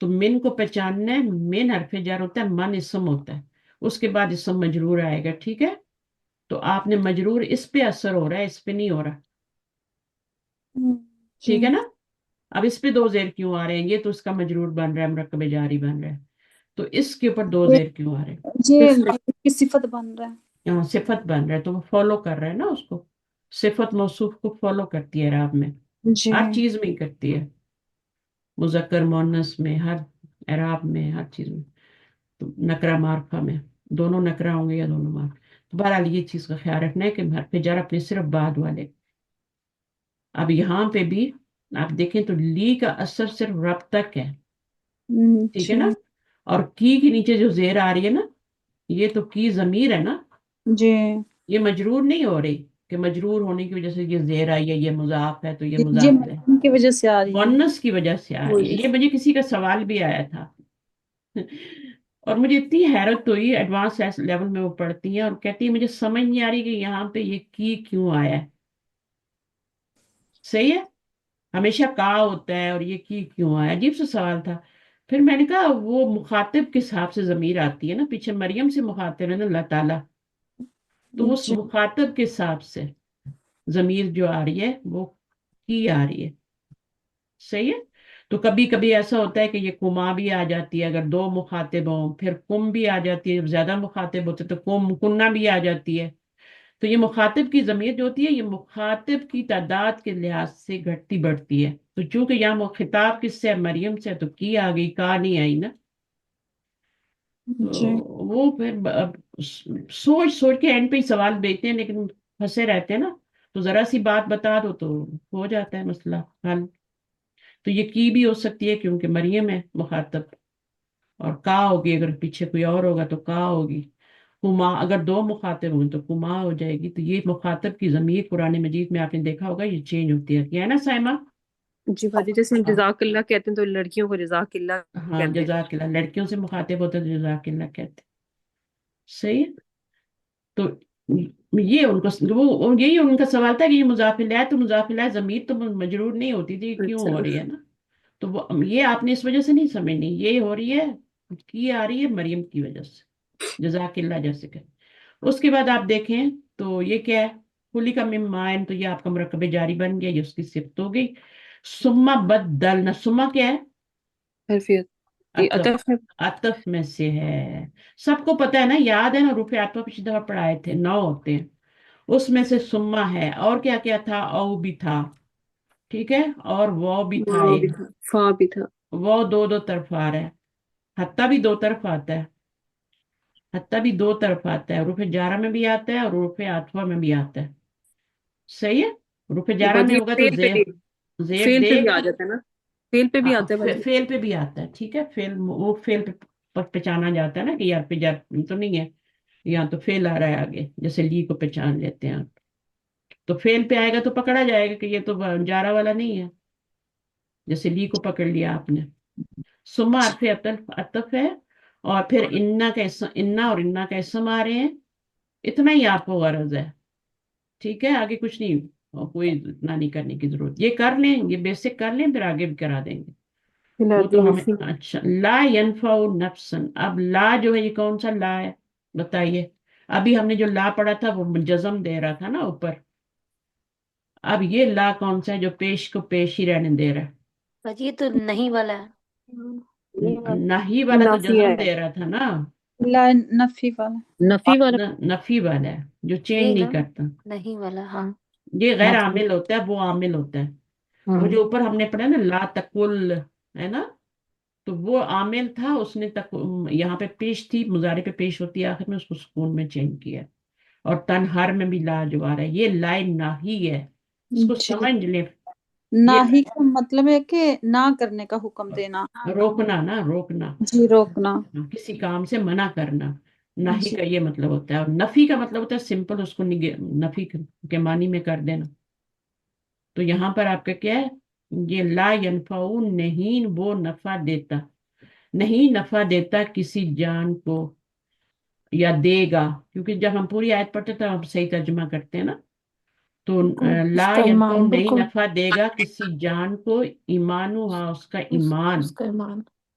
تو من کو پہچاننا ہے، من حرف جر ہوتا ہے، من اسم ہوتا ہے، اس کے بعد اسم مجرور آئے گا، ٹھیک ہے؟ تو آپ نے مجرور اس پہ اثر ہو رہا ہے، اس پہ نہیں ہو رہا، ٹھیک ہے نا؟ اب اس پہ دو زیر کیوں آ رہے ہیں؟ یہ تو اس کا مجرور بن رہا ہے، مرکب جاری بن رہا ہے، تو اس کے اوپر دو زیر کیوں آ رہے ہیں؟ یہ کی صفت بن رہا ہے. یہاں صفت بن رہا ہے تو وہ فالو کر رہا ہے نا اس کو، صفت موصوف کو فالو کرتی ہے اعراب میں، جی ہر چیز میں ہی کرتی ہے، مذکر مؤنث میں، ہر اعراب میں، ہر چیز میں، تو نکرہ معرفہ میں، دونوں نکرہ ہوں گے یا دونوں معرفہ. تو بہرحال یہ چیز کا خیال رکھنا ہے کہ حرف جر اپنے صرف بعد والے. اب یہاں پہ بھی آپ دیکھیں تو لی کا اثر صرف رب تک ہے، ٹھیک ہے نا؟ اور کی کے نیچے جو زیر آ رہی ہے نا، یہ تو کی ضمیر ہے نا، جی یہ مجرور نہیں ہو رہی کہ مجرور ہونے کی وجہ سے یہ زیر آئی ہے، یہ مضاف ہے تو یہ یہ مضاف ہے، مریم کی وجہ سے آ رہی ہے. مؤنث کی وجہ سے آ رہی ہے. یہ مجھے کسی کا سوال بھی آیا تھا اور مجھے اتنی حیرت ہوئی، ایڈوانس لیول میں وہ پڑھتی ہیں اور کہتی ہے مجھے سمجھ نہیں آ رہی کہ یہاں پہ یہ کی کیوں آیا ہے. صحیح ہے، ہمیشہ کا ہوتا ہے اور یہ کی کیوں آیا، عجیب سا سوال تھا. پھر میں نے کہا وہ مخاطب کے حساب سے ضمیر آتی ہے نا، پیچھے مریم سے مخاطب ہے نا اللہ تعالیٰ، تو اس جی مخاطب کے حساب سے ضمیر جو آ رہی ہے وہ کی آ رہی ہے. صحیح ہے. تو کبھی کبھی ایسا ہوتا ہے کہ یہ کما بھی آ جاتی ہے اگر دو مخاطب ہوں، پھر کم بھی آ جاتی ہے جب زیادہ مخاطب ہوتے تو کم کننا بھی آ جاتی ہے. تو یہ مخاطب کی ضمیر جو ہوتی ہے یہ مخاطب کی تعداد کے لحاظ سے گھٹتی بڑھتی ہے. تو چونکہ یہاں خطاب کس سے ہے؟ مریم سے، تو کی آ گئی، کا نہیں آئی نا. جی تو وہ پھر اب سوچ سوچ کے اینڈ پہ ہی سوال بیچتے ہیں لیکن پھنسے رہتے ہیں نا، تو ذرا سی بات بتا دو تو ہو جاتا ہے مسئلہ حل. تو یہ کی بھی ہو سکتی ہے کیونکہ مریم ہے مخاطب، اور کا ہوگی اگر پیچھے کوئی اور ہوگا تو کا ہوگی. کما اگر دو مخاطب ہوں تو کما ہو جائے گی. تو یہ مخاطب کی ضمیر قرآن مجید میں آپ نے دیکھا ہوگا یہ چینج ہوتی ہے نا سائمہ؟ جی باجی جیسے ہم ہاں جزاک اللہ کہتے ہیں تو لڑکیوں کو جزاک اللہ ہاں، کہتے ہیں. جزاک اللہ، لڑکیوں سے مخاطب ہوتا ہے تو جزاک اللہ کہتے ہیں. صحیح ہے. تو یہ ان کو یہی ان کا سوال تھا کہ یہ مضاف الیہ ہے، تو مضاف الیہ ضمیر تو مجرور نہیں ہوتی تھی، کیوں اچھا ہو رہی ہے نا؟ تو یہ آپ نے اس وجہ سے نہیں سمجھنی، یہ ہو رہی ہے کی آ رہی ہے مریم کی وجہ سے، جزاک اللہ جیسے کہ. اس کے بعد آپ دیکھیں تو یہ کیا ہے؟ کلی کا مم مائن، تو یہ آپ کا مرکب جاری بن گیا، یہ اس کی صفت ہو گئی. سما بدلنا، سما کیا ہے؟ حرفیت یہ عطف، عطف ہے. عطف میں سے ہے. سب کو پتا ہے نا، یاد ہے نا، روپ عطف پچھلی دفعہ پڑھائے تھے، 9 ہوتے ہیں، اس میں سے سما ہے. اور کیا کیا تھا؟ او بھی تھا، ٹھیک ہے، اور وہ بھی تھا واو بھی ایک، تھا، فا بھی تھا. وہ دو طرف آ رہا ہے. حتیٰ بھی دو طرف آتا ہے، حتیٰ بھی دو طرف آتا ہے، روپ جارہ میں بھی آتا ہے اور روپ عاطفہ میں بھی آتا ہے. صحیح ہے. روپ جارہ میں باجی ہوگا تو فیل پہ زیر، بھی، زیر فیل دے پہ بھی آ گا. جاتا ہے نا، فیل پہ بھی آتا ہے باجی. فیل پہ بھی آتا ہے، ٹھیک ہے. فیل وہ فیل پہ پہچانا جاتا ہے نا کہ یار پہ جار تو نہیں ہے، یہاں تو فیل آ رہا ہے آگے، جیسے لی کو پہچان لیتے ہیں آپ. تو فیل پہ آئے گا تو پکڑا جائے گا کہ یہ تو جارہ والا نہیں ہے، جیسے لی کو پکڑ لیا آپ نے. سما حرف عطف ہے، اور پھر انا کا اسم، انا اور انا کا اسم آ رہے ہیں. اتنا ہی آپ کو غرض ہے، ٹھیک ہے، آگے کچھ نہیں، اور کوئی اتنا نہیں کرنے کی ضرورت. یہ کر لیں، یہ بیسک کر لیں، پھر آگے بھی کرا دیں گے وہ تو ہمیں. اچھا، لا ينفع نفسا، اب لا جو ہے یہ کون سا لا ہے بتائیے؟ ابھی ہم نے جو لا پڑھا تھا وہ جزم دے رہا تھا نا اوپر، اب یہ لا کون سا ہے جو پیش کو پیش ہی رہنے دے رہا ہے؟ باجی یہ تو نہیں والا ہے. نہیں والا تو نافی جزم ہے، دے رہا تھا نا، لا نفی والا. نفی والا. نفی والا ہے جو چینج یہی نہیں نا، کرتا. نہیں والا، ہاں. یہ غیر نفی. عامل ہوتا ہے، وہ عامل ہوتا ہے. وہ ہوں. جو اوپر ہم نے پڑھا نا لا تقل، ہے نا، تو وہ عامل تھا، اس نے تک یہاں پہ پیش تھی، مضارع پہ پیش ہوتی ہے آخر میں، اس کو سکون میں چینج کیا. اور تنہر میں بھی لا جو آ رہا ہے یہ لائن ناہی ہے، اس کو جی سمجھ لیں. یہ ناہی کا مطلب ہے کہ نہ کرنے کا حکم دینا. روکنا نا، روکنا، جی روکنا. کسی کام سے منع کرنا. ناہی جی کا یہ مطلب ہوتا ہے. اور نفی کا مطلب ہوتا ہے سمپل اس کو نفی کے معنی میں کر دینا. تو یہاں پر آپ کا کیا ہے؟ یہ لا ینفعون، نہیں وہ نفع دیتا، نہیں نفع دیتا کسی جان کو، یا دے گا، کیونکہ جب ہم پوری آیت پڑھتے تو ہم صحیح ترجمہ کرتے ہیں نا. تو بالکل اس لا کا ینفع ایمان، نہیں بالکل نفع دے گا کسی جان کو، ایمان ہوا اس کا ایمان، اس کا ایمان.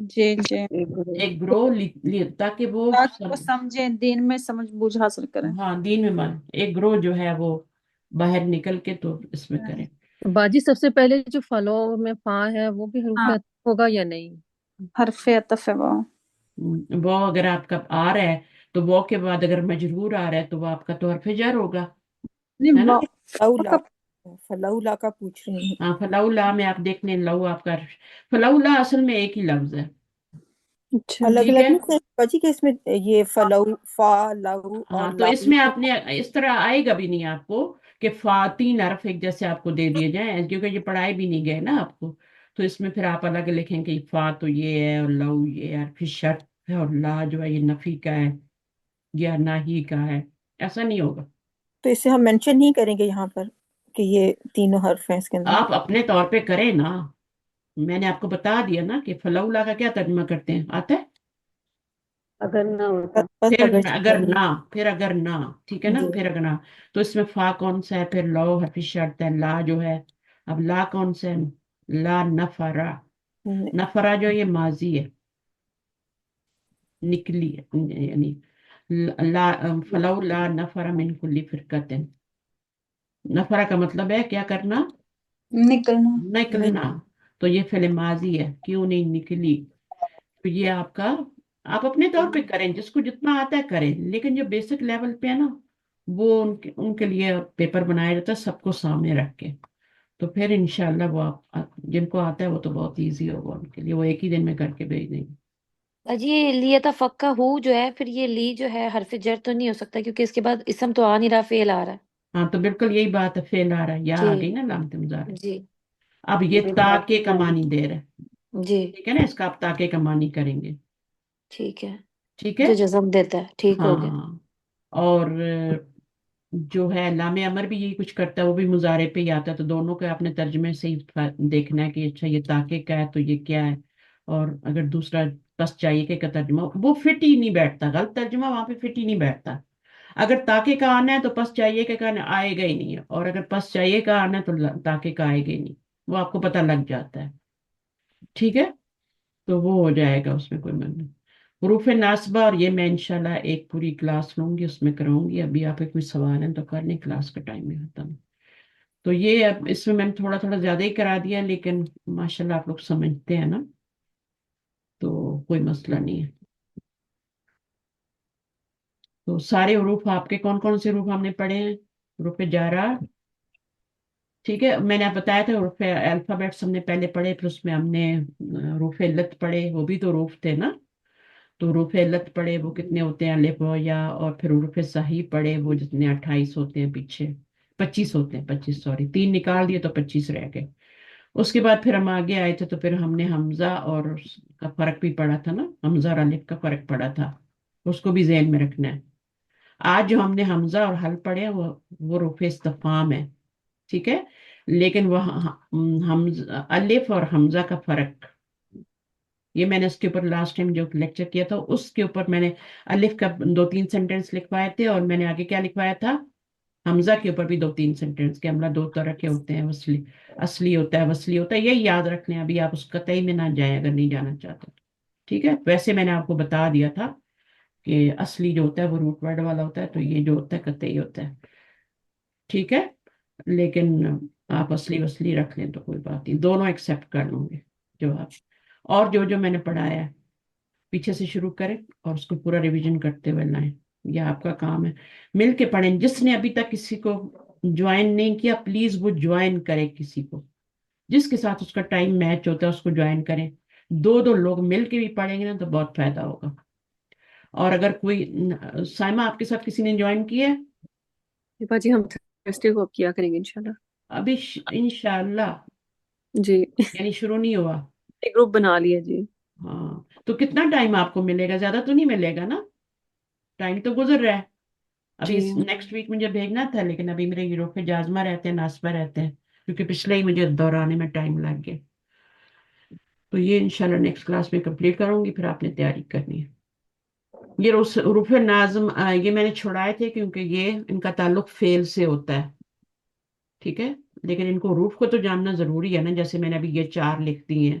جی جی ایک گروہ تاکہ وہ تاکہ وہ سمجھیں دین میں سمجھ بوجھ حاصل کریں. ہاں دین میں مان ایک گروہ جو ہے وہ باہر نکل کے تو اس میں کریں. باجی سب سے پہلے جو فلو میں فا ہے وہ بھی حروف ہاں عطف ہوگا یا نہیں؟ حرف عطف ہے وہ. وہ اگر آپ کا آ رہا ہے تو وہ کے بعد اگر مجرور آ رہا ہے تو وہ آپ کا تو حرف جر ہوگا، ہے نہیں نا؟ فلولا فلولا کا پوچھ رہی ہیں. ہاں فلاولا میں آپ دیکھ لیں لو آپ کا فلاولا اصل میں ایک ہی لفظ ہے، اچھا الگ ٹھیک الگ ہے. نہیں باجی کہ اس میں یہ فلو فا لو اور ہاں تو اس لاؤ. میں آپ نے اس طرح آئے گا بھی نہیں آپ کو کہ فا 3 حرف ایک جیسے آپ کو دے دیے جائیں، کیونکہ یہ پڑھائے بھی نہیں گئے نا آپ کو. تو اس میں پھر آپ الگ لکھیں کہ فا تو یہ ہے اور لو یہ ہے، پھر شرط ہے اور لا جو ہے یہ نفی کا ہے یا ناہی کا ہے، ایسا نہیں ہوگا. تو اسے ہم مینشن نہیں کریں گے یہاں پر کہ یہ تینوں حرف ہیں اس کے اندر. آپ اپنے طور پہ کریں نا، میں نے آپ کو بتا دیا نا کہ فلولا کا کیا ترجمہ کرتے ہیں، آتا ہے؟ اگر نہ ہوتا بس پھر اگر نہ ٹھیک ہے نا، جی پھر اگر نہ تو اس میں فا کون سا ہے، پھر لو حرف شرط ہے، لا جو ہے. اب لا کون سا ہے، لا نفرا. نفرا جو یہ ماضی ہے، نکلی ہے، یعنی لا فلو لا نفر من کل فرقت. نفرا کا مطلب ہے کیا کرنا، نکلنا. نکلنا. تو یہ فعل ماضی ہے، کیوں نہیں نکلی. تو یہ آپ کا آپ اپنے طور پہ کریں، جس کو جتنا آتا ہے کریں، لیکن جو بیسک لیول پہ ہے نا وہ ان کے لیے پیپر بنایا جاتا ہے سب کو سامنے رکھ کے. تو پھر انشاءاللہ وہ آپ جن کو آتا ہے وہ تو بہت ایزی ہوگا ان کے لیے، وہ ایک ہی دن میں کر کے بھیج دیں گے. جی لیتفقہ ہو جو ہے پھر یہ لی جو ہے حرف جر تو نہیں ہو سکتا کیونکہ اس کے بعد اسم تو آ نہیں رہا فعل آ رہا ہے. ہاں تو بالکل یہی بات ہے، فعل آ رہا ہے، یا جی آ گئی نا علامت مضارع. جی اب یہ تاکہ کا معنی دے رہا ہے، جی ٹھیک ہے نا، اس کا آپ تاکہ کا معنی کریں گے. ٹھیک ہے. ٹھیک ہے. جو جزم دیتا ہے ٹھیک ہو گیا. ہاں اور جو ہے لام امر بھی یہی کچھ کرتا ہے، وہ بھی مضارع پہ ہی آتا ہے. تو دونوں کے آپ نے ترجمے سے ہی دیکھنا ہے کہ اچھا یہ تاکہ کا ہے تو یہ کیا ہے. اور اگر دوسرا پس چاہیے کہ کا ترجمہ وہ فٹ ہی نہیں بیٹھتا، غلط ترجمہ وہاں پہ فٹ ہی نہیں بیٹھتا. اگر تاکہ کا آنا ہے تو پس چاہیے کہ آئے گا ہی نہیں ہے، اور اگر پس چاہیے کا آنا ہے تو تاکہ کا آئے گا ہی نہیں، وہ آپ کو پتہ لگ جاتا ہے. ٹھیک ہے. تو وہ ہو جائے گا، اس میں کوئی من نہیں. حروف ناصبہ اور یہ میں انشاءاللہ ایک پوری کلاس لوں گی، اس میں کراؤں گی. ابھی آپ کے کوئی سوال ہیں تو کر لیں، کلاس کا ٹائم نہیں ہوتا. تو یہ اب اس میں نے تھوڑا تھوڑا زیادہ ہی کرا دیا، لیکن ماشاءاللہ آپ لوگ سمجھتے ہیں نا تو کوئی مسئلہ نہیں ہے. تو سارے حروف آپ کے کون کون سے حروف ہم نے پڑھے ہیں، حروف جارہ. ٹھیک ہے. میں نے آپ بتایا تھا حروف الفابیٹس ہم نے پہلے پڑھے، پھر اس میں ہم نے حروف علت پڑھے، وہ بھی تو حروف تھے نا. تو حروف علت پڑھے وہ کتنے ہوتے ہیں، الف و یا. اور پھر حروف صحیح پڑھے وہ جتنے 28 ہوتے ہیں، پیچھے 25 ہوتے ہیں، 25 سوری 3 نکال دیے تو 25 رہ گئے. اس کے بعد پھر ہم آگے آئے تھے تو پھر ہم نے حمزہ اور اس کا فرق بھی پڑھا تھا نا، حمزہ اور الف کا فرق پڑھا تھا، اس کو بھی ذہن میں رکھنا ہے. آج جو ہم نے حمزہ اور حل پڑھے وہ حروف استفہام ہے، ٹھیک ہے. لیکن وہ الف اور حمزہ کا فرق، یہ میں نے اس کے اوپر لاسٹ ٹائم جو لیکچر کیا تھا اس کے اوپر میں نے الف کا 2-3 سینٹینس لکھوائے تھے، اور میں نے آگے کیا لکھوایا تھا، حمزہ کے اوپر بھی 2-3 سینٹینس کے. حمزہ 2 طرح کے ہوتے ہیں، اصلی ہوتا ہے، وصلی ہوتا ہے. یہی یاد رکھ لیں، ابھی آپ اس قطعی میں نہ جائیں اگر نہیں جانا چاہتے. ٹھیک ہے. ویسے میں نے آپ کو بتا دیا تھا کہ اصلی جو ہوتا ہے وہ روٹ ورڈ والا ہوتا ہے، تو یہ جو ہوتا ہے قطعی ہوتا ہے. ٹھیک ہے. لیکن آپ اصلی وصلی رکھ لیں تو کوئی بات نہیں، دونوں ایکسیپٹ کر لوں گے جواب. اور جو جو میں نے پڑھایا ہے پیچھے سے شروع کریں اور اس کو پورا ریویژن کرتے ہوئے لائیں. یہ آپ کا کام ہے، مل کے پڑھیں. جس نے ابھی تک کسی کو جوائن نہیں کیا پلیز وہ جوائن کرے، کسی کو جس کے ساتھ اس کا ٹائم میچ ہوتا ہے اس کو جوائن کریں. 2 لوگ مل کے بھی پڑھیں گے نا تو بہت فائدہ ہوگا. اور اگر کوئی سائمہ آپ کے ساتھ کسی نے جوائن کیا ہے؟ باجی ہم تھرسڈے کو اب کیا کریں گے انشاءاللہ. ابھی انشاءاللہ جی یعنی شروع نہیں ہوا. ایک گروپ بنا لیا جی. ہاں تو کتنا ٹائم آپ کو ملے گا، زیادہ تو نہیں ملے گا نا، ٹائم تو گزر رہا ہے. ابھی جی نیکسٹ ویک مجھے بھیجنا تھا، لیکن ابھی میرے یوروپ کے جازمہ رہتے ہیں، ناسبہ رہتے ہیں، کیونکہ پچھلے ہی مجھے دورانے میں ٹائم لگ گیا. تو یہ انشاءاللہ نیکسٹ کلاس میں کمپلیٹ کروں گی، پھر آپ نے تیاری کرنی ہے. یہ حروف نازم یہ میں نے چھوڑائے تھے کیونکہ یہ ان کا تعلق فعل سے ہوتا ہے، ٹھیک ہے. لیکن ان کو حروف کو تو جاننا ضروری ہے نا، جیسے میں نے ابھی یہ 4 لکھ دی ہیں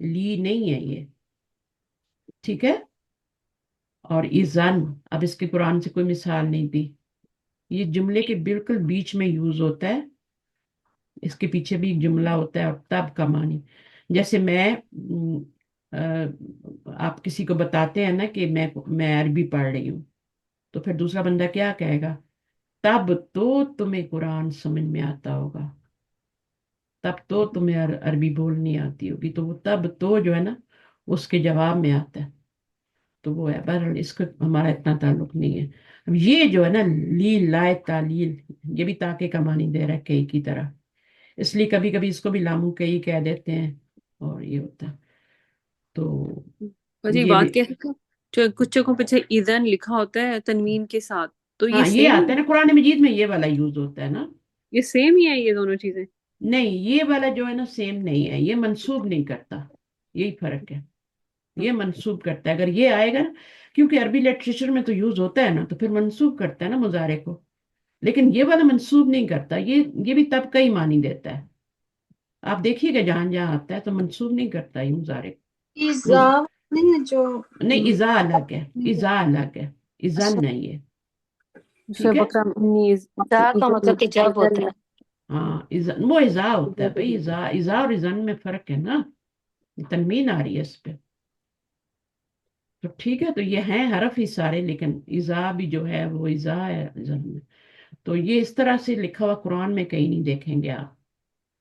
لی نہیں ہے یہ، ٹھیک ہے. اور ایزن، اب اس کے قرآن سے کوئی مثال نہیں دی، یہ جملے کے بالکل بیچ میں یوز ہوتا ہے، اس کے پیچھے بھی ایک جملہ ہوتا ہے اور تب کا معنی. جیسے آپ کسی کو بتاتے ہیں نا کہ میں عربی پڑھ رہی ہوں، تو پھر دوسرا بندہ کیا کہے گا؟ تب تو تمہیں قرآن سمجھ میں آتا ہوگا، تب تو تمہیں عربی بولنی آتی ہوگی. تو وہ تب تو جو ہے نا اس کے جواب میں آتا ہے، تو وہ ہے. بہرحال اس کا ہمارا اتنا تعلق نہیں ہے. اب یہ جو ہے نا لیل لائے تعلیل، یہ بھی تاکہ کا معنی دے رہا ہے کئی کی طرح، اس لیے کبھی کبھی اس کو بھی لامو کئی کہہ دیتے ہیں، اور یہ ہوتا ہے. تو بس ایک یہ بھی، بات کہہ سکتا ہوں، جو کچھ جگہوں پہ جیسے ایذن لکھا ہوتا ہے تنوین کے ساتھ، تو یہ ہاں یہ سیم آتا ہے نا قرآن مجید میں، یہ والا یوز ہوتا ہے نا. یہ سیم ہی ہے یہ دونوں چیزیں؟ نہیں یہ والا جو ہے نا سیم نہیں ہے، یہ منسوب نہیں کرتا، یہی فرق ہے. یہ منسوب کرتا ہے اگر یہ آئے گا نا، کیونکہ عربی لٹریچر میں تو یوز ہوتا ہے نا، تو پھر منسوب کرتا ہے نا مضارع کو. لیکن یہ والا منسوب نہیں کرتا، یہ بھی تب کا ہی معنی دیتا ہے. آپ دیکھیے گا جہاں جہاں آتا ہے تو منسوب نہیں کرتا یہ مضارع کو. ایزا نہیں ہے جو نہیں ازا الگ ہے، ازا الگ ہے، ازن نہیں ہے. ٹھیک ہے. شب دا کا مطلب کہ جب ہوتا ہے. ہاں وہ ازا ہوتا ہے بھائی، ازا اور ازن میں فرق ہے نا، تنوین آ رہی ہے اس پہ. تو ٹھیک ہے، تو یہ ہیں حرف ہی سارے، لیکن ازا بھی جو ہے وہ ازا ہے ازن میں. تو یہ اس طرح سے لکھا ہوا قرآن میں کہیں نہیں دیکھیں گے آپ.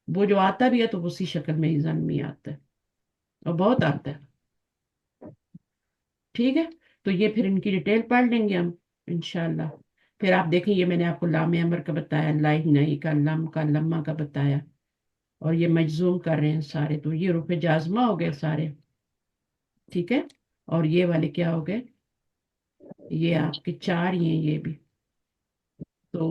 وہ جو آتا بھی ہے تو اسی شکل میں ازن میں آتا ہے، اور بہت آتا ہے. ٹھیک ہے. تو یہ پھر ان کی ڈیٹیل پڑھ لیں گے ہم انشاءاللہ. پھر آپ دیکھیں یہ میں نے آپ کو لام امر کا بتایا، لائی نہیں کا، لم کا، لما کا بتایا، اور یہ مجزوم کر رہے ہیں سارے، تو یہ رفع جازمہ ہو گئے سارے. ٹھیک ہے. اور یہ والے کیا ہو گئے؟ یہ آپ کے چار ہی ہیں یہ بھی. تو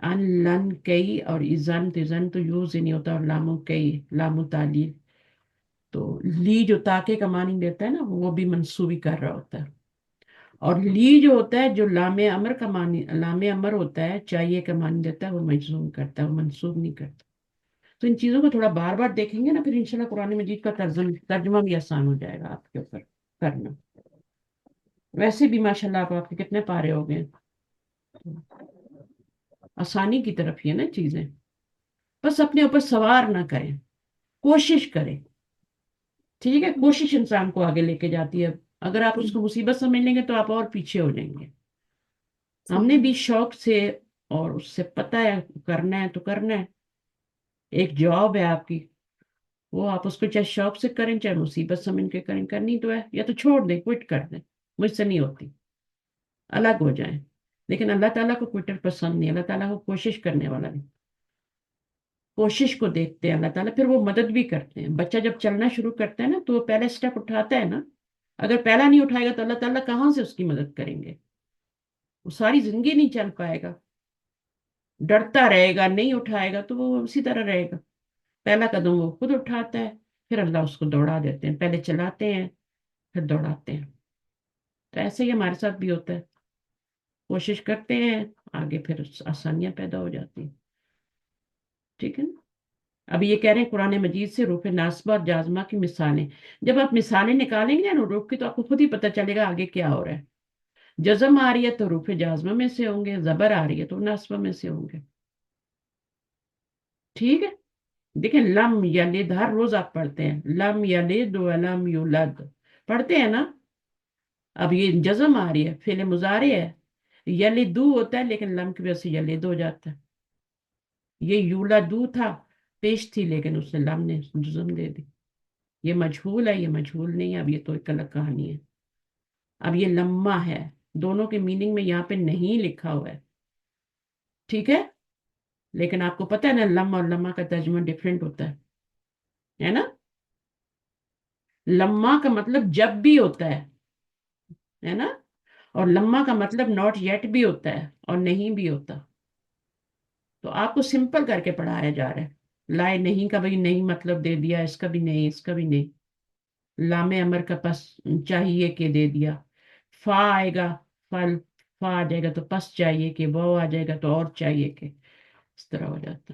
ان لن کئی اور ازن، تو ازن تو یوز ہی نہیں ہوتا، اور لامو کئی، لامو تعلیل. تو لی جو تاکہ کا معنی دیتا ہے نا وہ بھی منصوبی کر رہا ہوتا ہے. اور لی جو ہوتا ہے، جو لام امر کا معنی، لام امر ہوتا ہے چاہیے کا معنی دیتا ہے، وہ مجزوم کرتا ہے، وہ منصوب نہیں کرتا. تو ان چیزوں کو تھوڑا بار بار دیکھیں گے نا، پھر انشاءاللہ قرآن مجید کا ترجمہ بھی آسان ہو جائے گا آپ کے اوپر کرنا. ویسے بھی ماشاءاللہ آپ کے کتنے پارے ہو گئے، آسانی کی طرف ہی ہے نا چیزیں. بس اپنے اوپر سوار نہ کریں، کوشش کریں. ٹھیک ہے. کوشش انسان کو آگے لے کے جاتی ہے. اگر آپ اس کو مصیبت سمجھ لیں گے تو آپ اور پیچھے ہو جائیں گے. ہم نے بھی شوق سے اور اس سے پتہ ہے کرنا ہے تو کرنا ہے. ایک جاب ہے آپ کی، وہ آپ اس کو چاہے شوق سے کریں چاہے مصیبت سمجھ کے کریں، کرنی تو ہے. یا تو چھوڑ دیں، کوئٹ کر دیں، مجھ سے نہیں ہوتی، الگ ہو جائیں. لیکن اللہ تعالیٰ کو کوئٹر پسند نہیں، اللہ تعالیٰ کو کوشش کرنے والا نہیں. کوشش کو دیکھتے ہیں اللہ تعالیٰ، پھر وہ مدد بھی کرتے ہیں. بچہ جب چلنا شروع کرتا ہے نا تو وہ پہلا سٹیپ اٹھاتا ہے نا، اگر پہلا نہیں اٹھائے گا تو اللہ تعالیٰ کہاں سے اس کی مدد کریں گے؟ وہ ساری زندگی نہیں چل پائے گا، ڈرتا رہے گا، نہیں اٹھائے گا تو وہ اسی طرح رہے گا. پہلا قدم وہ خود اٹھاتا ہے، پھر اللہ اس کو دوڑا دیتے ہیں. پہلے چلاتے ہیں پھر دوڑاتے ہیں. تو ایسے ہی ہمارے ساتھ بھی ہوتا ہے، کوشش کرتے ہیں آگے، پھر آسانیاں پیدا ہو جاتی ہیں. ٹھیک ہے نا. اب یہ کہہ رہے ہیں قرآن مجید سے رفع ناصبہ اور جازمہ کی مثالیں. جب آپ مثالیں نکالیں گے نا رف کی، تو آپ کو خود ہی پتہ چلے گا آگے کیا ہو رہا ہے. جزم آ رہی ہے تو رفع جازمہ میں سے ہوں گے، زبر آ رہی ہے تو ناصبہ میں سے ہوں گے. ٹھیک ہے. دیکھیں لم یلد ہر روز آپ پڑھتے ہیں، لم یلد ولم یولد پڑھتے ہیں نا. اب یہ جزم آ رہی ہے، فعل مضارع ہے، یلدو ہوتا ہے لیکن لم کی وجہ سے یلد ہو جاتا ہے. یہ یولدو تھا، پیش تھی، لیکن اس نے لم نے جزم دے دی. یہ مجہول ہے، یہ مجہول نہیں ہے. اب یہ تو ایک الگ کہانی ہے. اب یہ لما ہے، دونوں کے میننگ میں یہاں پہ نہیں لکھا ہوا ہے. ٹھیک ہے. لیکن آپ کو پتہ ہے نا لم اور لما کا ترجمہ ڈیفرنٹ ہوتا ہے نا. لما کا مطلب جب بھی ہوتا ہے نا، اور لما کا مطلب ناٹ یٹ بھی ہوتا ہے اور نہیں بھی ہوتا. تو آپ کو سمپل کر کے پڑھایا جا رہا ہے. لائے نہیں کا بھائی نہیں مطلب دے دیا، اس کا بھی نہیں، اس کا بھی نہیں. لام امر کا پس چاہیے کہ دے دیا. فا آئے گا، فل فا آ جائے گا تو پس چاہیے کہ، وہ آ جائے گا تو اور چاہیے کہ، اس طرح ہو جاتا.